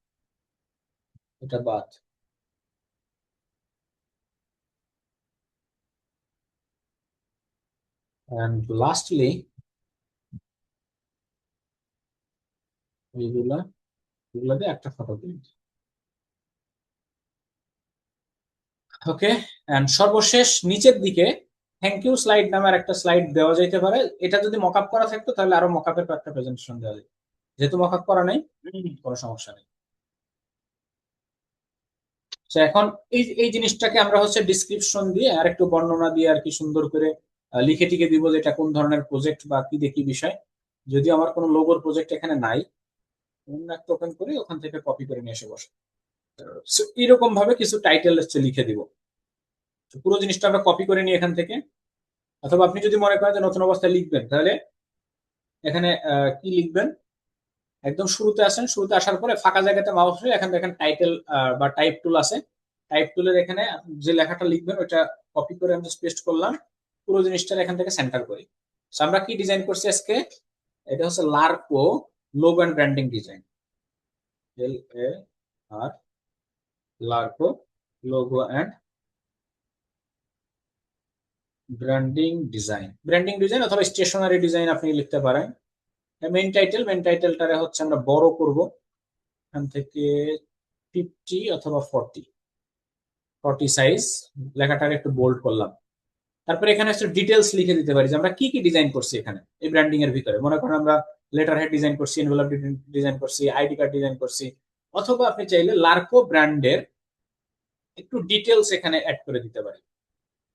এটা বাদ। লাস্টলি এইগুলা, এগুলা দিয়ে একটা ফটো দিই। ওকে। এন্ড সর্বশেষ নিচের দিকে থ্যাংক ইউ স্লাইড নামের একটা স্লাইড দেওয়া যাইতে পারে। এটা যদি মকআপ করা থাকতো তাহলে আরো মকআপের একটা প্রেজেন্টেশন দেওয়া যেত, যেহেতু মকআপ করা নেই, কোনো সমস্যা নেই। তো এখন এই এই জিনিসটাকে আমরা হচ্ছে ডিসক্রিপশন দিয়ে আর একটু বর্ণনা দিয়ে আর কি সুন্দর করে লিখে টিকে দিব যে এটা কোন ধরনের প্রজেক্ট বা কি দেখি বিষয়। যদিও আমার কোনো লোগোর প্রজেক্ট এখানে নাই, অন্য একটা ওপেন করে ওখান থেকে কপি করে নিয়ে এসে বসে। So, এরকম ভাবে কিছু টাইটেল হচ্ছে লিখে দিব। তো পুরো জিনিসটা আমরা কপি করে নিই এখান থেকে। অথবা আপনি যদি মনে করেন যে নতুন অবস্থায় লিখবেন, তাহলে এখানে কি লিখবেন, একদম শুরুতে আসেন, শুরুতে আসার পরে ফাঁকা জায়গাতে মাউস দিয়ে এখানে দেখেন টাইটেল বা টাইপ টুল আছে। টাইপ টুলের এখানে যে লেখাটা লিখবেন ওটা কপি করে আমি পেস্ট করলাম, পুরো জিনিসটা এখান থেকে সেন্টার করি। So, আমরা কি ডিজাইন করছি আজকে, এটা হচ্ছে Larco logo and branding design, LAR, Larco logo and branding design অথবা স্টেশনারি ডিজাইন আপনি লিখতে পারেন। মেইন টাইটেলটারে হচ্ছে আমরা বড় করব, এখান থেকে 50 অথবা 40 সাইজ, লেখাটার একটু বোল্ড করলাম। তারপরে এখানে হচ্ছে ডিটেলস লিখে দিতে পারি যে আমরা কি কি ডিজাইন করছি এখানে এই ব্র্যান্ডিং এর ভিতরে। মনে করেন আমরা লেটার হেড ডিজাইন করছি, এনভেলপ ডিজাইন করছি, আইডি কার্ড ডিজাইন করছি। অথবা আপনি চাইলে লার্কো ব্র্যান্ডের একটু ডিটেলস এখানে অ্যাড করে দিতে পারি।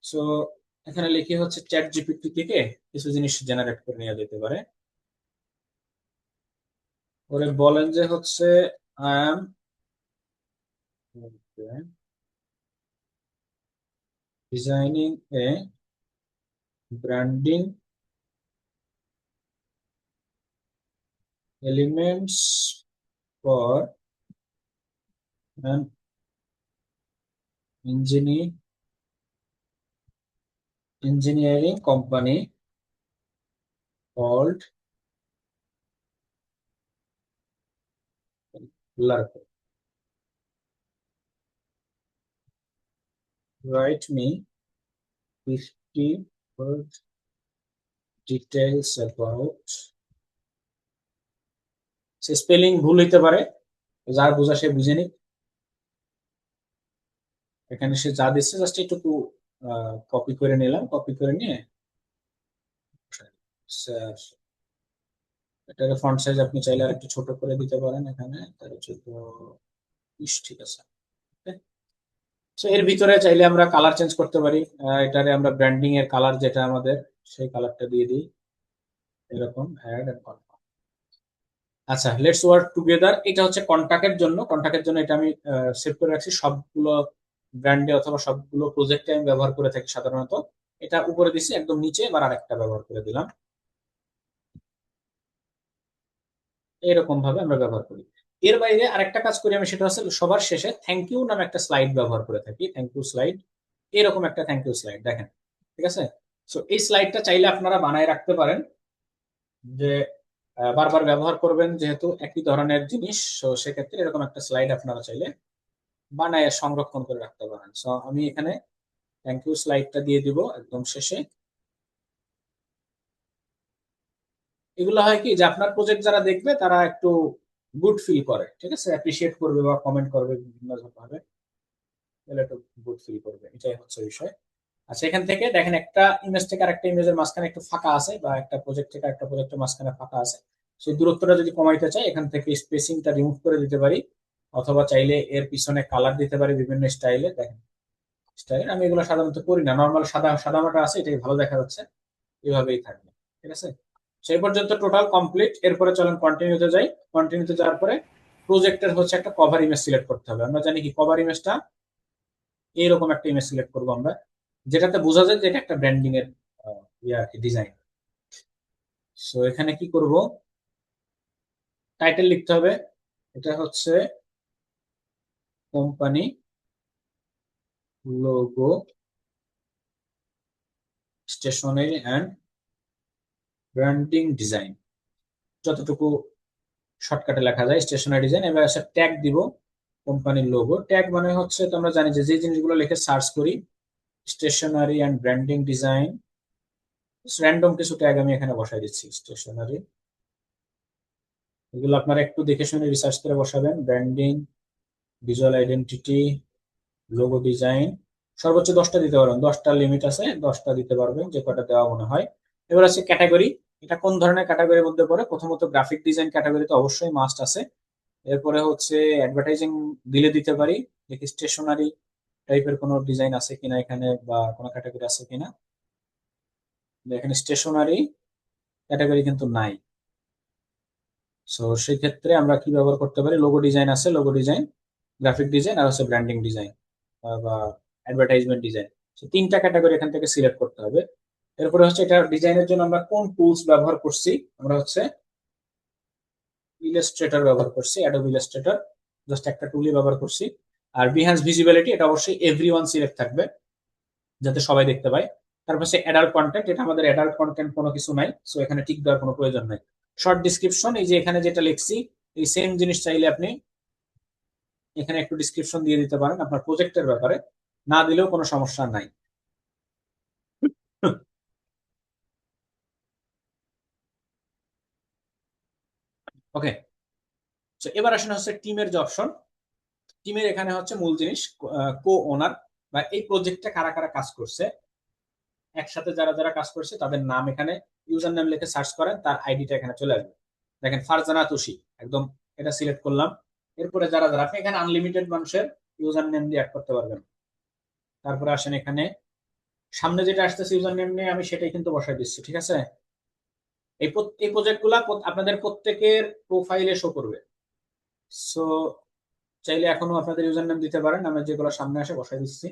সো এখানে লিখে হচ্ছে চ্যাট জিপিটি থেকে কিছু জিনিস জেনারেট করে নেওয়া যেতে পারে। ওরে বলেন যে হচ্ছে I am designing A branding elements for an engineering company called Larko. Write me 50 word details about spelling ভুল হইতে পারে, যার বোঝা সে বুঝে নিক। এখানে সে যা দিচ্ছে জাস্ট একটু কপি করে নিলাম, কপি করে নিয়ে স্যার এটাকে ফন্ট সাইজ আপনি চাইলে আর একটু ছোট করে দিতে পারেন, এখানে তার 14 ঠিক আছে। সো এর ভিতরে চাইলে আমরা কালার চেঞ্জ করতে পারি। এটারে আমরা ব্র্যান্ডিং এর কালার যেটা আমাদের, সেই কালারটা দিয়ে দিই এরকম অ্যাড এন্ড কনফার্ম। আচ্ছা, লেটস ওয়ার্ক টুগেদার। এটা হচ্ছে কন্টাক্টের জন্য, কন্টাক্টের জন্য এটা আমি সেভ করে রাখছি। সবগুলো ব্র্যান্ডে অথবা সবগুলো প্রজেক্টে আমি ব্যবহার করে থাকি সাধারণত। এটা উপরে দিচ্ছি, একদম নিচে এবার আরেকটা ব্যবহার করে দিলাম। এরকম ভাবে আমরা ব্যবহার করি। এর বাইরে আরেকটা কাজ করি আমি, সেটা হচ্ছে সবার শেষে থ্যাংক ইউ নামে একটা স্লাইড ব্যবহার করে থাকি। থ্যাংক ইউ স্লাইড, এরকম একটা থ্যাংক ইউ স্লাইড দেখেন, ঠিক আছে। সো এই স্লাইডটা চাইলে আপনারা বানায় রাখতে পারেন, যে বারবার ব্যবহার করবেন যেহেতু একই ধরনের জিনিস। তো সেক্ষেত্রে এরকম একটা স্লাইড আপনারা চাইলে বানায় সংরক্ষণ করে রাখতে পারেন। সো আমি এখানে থ্যাংক ইউ স্লাইডটা দিয়ে দিব একদম শেষে। এগুলো হয় কি যে আপনার প্রজেক্ট যারা দেখবে তারা একটু গুড ফিল করে, ঠিক আছে, অ্যাপ্রিসিয়েট করবে বা কমেন্ট করবে বিভিন্ন ভাবে, তাহলে একটু গুড ফিল করবে, এটাই হচ্ছে বিষয়। আচ্ছা, এখান থেকে দেখেন একটা ইমেজ থেকে আরেকটা ইমেজের মাঝখানে একটু ফাঁকা আছে, বা একটা প্রজেক্ট থেকে একটা প্রজেক্টের মাঝখানে ফাঁকা আছে। সেই দূরত্বটা যদি কমাইতে চাই, এখান থেকে স্পেসিংটা রিমুভ করে দিতে পারি, অথবা চাইলে এর পিছনে কালার দিতে পারি বিভিন্ন স্টাইলে। দেখেন স্টাইল আমি এগুলো সাধারণত করি না, নর্মাল সাদা সাদামাটা আছে, এটাই ভালো দেখা যাচ্ছে, এভাবেই থাকবে, ঠিক আছে। সেই পর্যন্ত টোটাল কমপ্লিট। এরপরে চলেন কন্টিনিউতে যাই। কন্টিনিউতে যাওয়ার পরে প্রজেক্টের হচ্ছে একটা কভার ইমেজ সিলেক্ট করতে হবে। আমরা জানি কি কভার ইমেজটা এইরকম একটা ইমেজ সিলেক্ট করবো আমরা, যেটাতে বোঝা যায় যে এটা একটা ব্র্যান্ডিং এর ইয়ে আর কি, ডিজাইন। সো এখানে কি করব, টাইটেল লিখতে হবে। এটা হচ্ছে company logo stationery and branding design, যতটুকু শর্টকাটে লেখা যায় স্টেশনারি ডিজাইন। এবার একটা ট্যাগ দিব, কোম্পানির লোগো। ট্যাগ মানে হচ্ছে তো আমরা জানি যে যে জিনিসগুলো লিখে সার্চ করি, stationery and branding design, random কিছু ট্যাগ আমি এখানে বসাই দিচ্ছি। স্টেশনারি, এগুলো আপনারা একটু দেখে শুনে রিসার্চ করে বসাবেন। Branding, visual identity, logo design, সর্বোচ্চ 10টা দিতে পারবেন, 10টা লিমিট আছে, 10টা দিতে পারবেন, যে কটা দেওয়া মনে হয়। এবার আছে ক্যাটাগরি। এটা কোন ধরনের ক্যাটাগরির মধ্যে পড়ে? প্রথমত গ্রাফিক ডিজাইন ক্যাটাগরি তো অবশ্যই মাস্ট আছে। এরপরে হচ্ছে অ্যাডভার্টাইজিং দিলে দিতে পারি, দেখি স্টেশনারি টাইপের কোনো ডিজাইন আছে কিনা এখানে, বা কোনো ক্যাটাগরি আছে কিনা। এখানে স্টেশনারি ক্যাটাগরি কিন্তু নাই। সো সেই ক্ষেত্রে আমরা কি ব্যবহার করতে পারি, লোগো ডিজাইন আছে, লোগো ডিজাইন, গ্রাফিক ডিজাইন, আর হচ্ছে ব্র্যান্ডিং ডিজাইন বা অ্যাডভার্টাইজমেন্ট ডিজাইন। তিনটা ক্যাটাগরি এখান থেকে সিলেক্ট করতে হবে। এরপরে হচ্ছে এটা ডিজাইনের জন্য আমরা কোন টুলস ব্যবহার করছি, আমরা হচ্ছে ইলাস্ট্রেটর ব্যবহার করছি, অ্যাডোব ইলাস্ট্রেটর, জাস্ট একটা টুলই ব্যবহার করছি। আর বিহ্যান্স ভিজিবিলিটি, এটা অবশ্যই এভরিওয়ান সিলেক্ট থাকবে, যাতে সবাই দেখতে পায়। তারপর হচ্ছে অ্যাডাল্ট কন্টেন্ট, এটা আমাদের অ্যাডাল্ট কন্টেন্ট কোনো কিছু নাই, সো এখানে টিক দেওয়ার কোনো প্রয়োজন নাই। শর্ট ডিসক্রিপশন, এই যে এখানে যেটা লিখছি এই সেম জিনিস চাইলে আপনি এখানে একটু ডিসক্রিপশন দিয়ে দিতে পারেন আপনার প্রজেক্টের ব্যাপারে, না দিলেও কোনো সমস্যা নাই। ওকে, তো এবার আসেন হচ্ছে টিমের যে অপশন। টিমের এখানে হচ্ছে মূল জিনিস কো ওনার, বা এই প্রজেক্টে কারা কারা কাজ করছে, একসাথে যারা যারা কাজ করছে তাদের নাম এখানে ইউজার নেম লিখে সার্চ করেন, তার আইডিটা এখানে চলে আসবে। দেখেন ফারজানা তুষি, একদম এটা সিলেক্ট করলাম। এরপরে যারা যারা, আপনি এখানে আনলিমিটেড মানুষের ইউজার নেম দিয়ে অ্যাড করতে পারবেন, তারপরে আসেন এখানে সামনে যেটা আসতেছে ইউজার নেম নিয়ে আমি সেটাই কিন্তু বসাই দিচ্ছি, ঠিক আছে। এই প্রজেক্ট গুলা আপনাদের প্রত্যেকের প্রোফাইলে শো করবে। সো চাইলে এখনো আপনাদের ইউজার নেম দিতে পারেন, আমি যেগুলো সামনে আসে বসাই দিচ্ছি।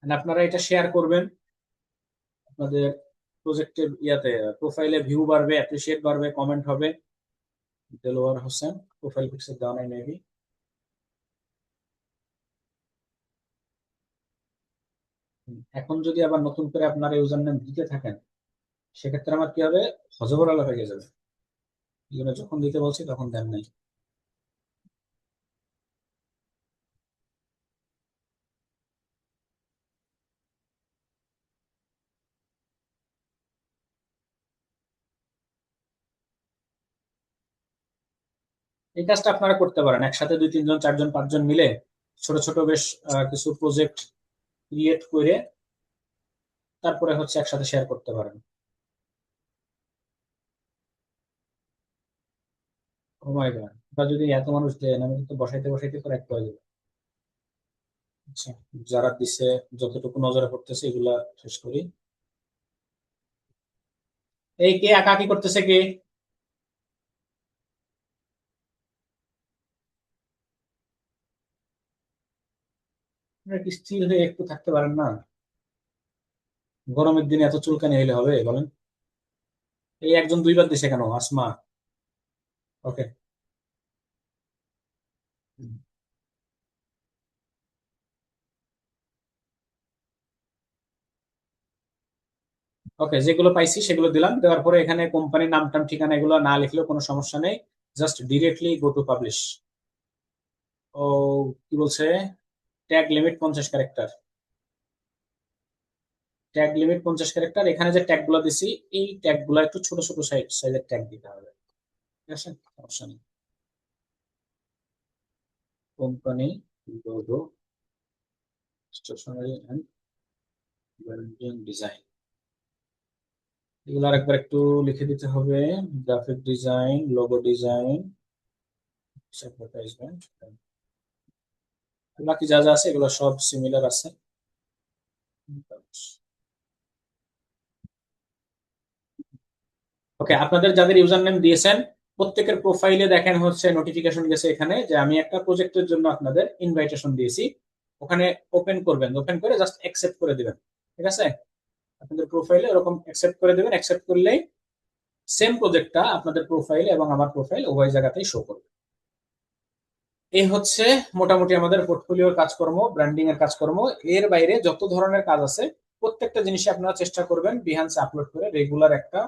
And আপনারা এটা শেয়ার করবেন আপনাদের প্রজেক্টের ইয়াতে, প্রোফাইলে ভিউ বাড়বে, অ্যাপ্রিসিয়েট বাড়বে, কমেন্ট হবে। দেলোয়ার হোসেন, প্রোফাইল পিকচার দেওয়া নাই মেবি। এখন যদি আবার নতুন করে আপনারা ইউজার নেম দিতে থাকেন, সেক্ষেত্রে আমার কি হবে, হজবরলা হয়ে যাবে। এই জন্য যখন দিতে বলছি তখন দেন নাই। এই কাজটা আপনারা করতে পারেন একসাথে 2 3 জন 4 জন 5 জন মিলে ছোট ছোট বেশ কিছু প্রজেক্ট ক্রিয়েট করে তারপরে হচ্ছে একসাথে শেয়ার করতে পারেন। ও মাই গড, বা যদি এত মানুষ দেন আমি কিন্তু বসাইতে বসাইতে করে এক হয়ে যাবে। আচ্ছা, যারা দিছে যতটুকু নজরে পড়তেছে এগুলা শেষ করি। এই কে একা কি করতেছে কে? আপনারা কি স্থির হয়ে একটু থাকতে পারেন না? গরমের দিনে এত চুলকানি হইলে হবে বলেন? এই একজন 2 বার দিছে কেন, আসমা? ওকে। ওকে, যেগুলো পাইছি সেগুলো দিলাম, দেওয়ার পরে এখানে কোম্পানির নাম টাম ঠিকানা এগুলো না লিখলেও কোনো সমস্যা নেই। Just directly go to publish. ও কি বলছে, tag limit 50 character. Tag limit 50 character. এখানে যে ট্যাগ গুলো দিছি এই ট্যাগ গুলো একটু ছোট ছোট সাইজের ট্যাগ দিতে হবে, ঠিক আছে, সমস্যা নেই। Company logo, stationery and branding design, এগুলো আরেকবার একটু লিখে দিতে হবে। Graphic design, logo design, advertisement, বাকি যা যা আছে এগুলো সব সিমিলার আছে। ওকে, আপনাদের যাদের ইউজার নেম দিয়েছেন প্রত্যেকের প্রোফাইলে দেখেন হচ্ছে নোটিফিকেশন গেছে এখানে যে আমি একটা প্রজেক্টের জন্য আপনাদের ইনভাইটেশন দিয়েছি। ওখানে ওপেন করবেন, ওপেন করে জাস্ট অ্যাকসেপ্ট করে দিবেন, ঠিক আছে। আপনাদের প্রোফাইলে এরকম অ্যাকসেপ্ট করে দিবেন, অ্যাকসেপ্ট করলেই সেম প্রজেক্টটা আপনাদের প্রোফাইল এবং আমার প্রোফাইল উভয় জায়গাতেই শো করবে। এই হচ্ছে মোটামুটি আমাদের পোর্টফোলিওর কাজকর্ম, ব্র্যান্ডিং এর কাজকর্ম। এর বাইরে যত ধরনের কাজ আছে প্রত্যেকটা জিনিসই আপনারা চেষ্টা করবেন বিহান্সে আপলোড করে রেগুলার একটা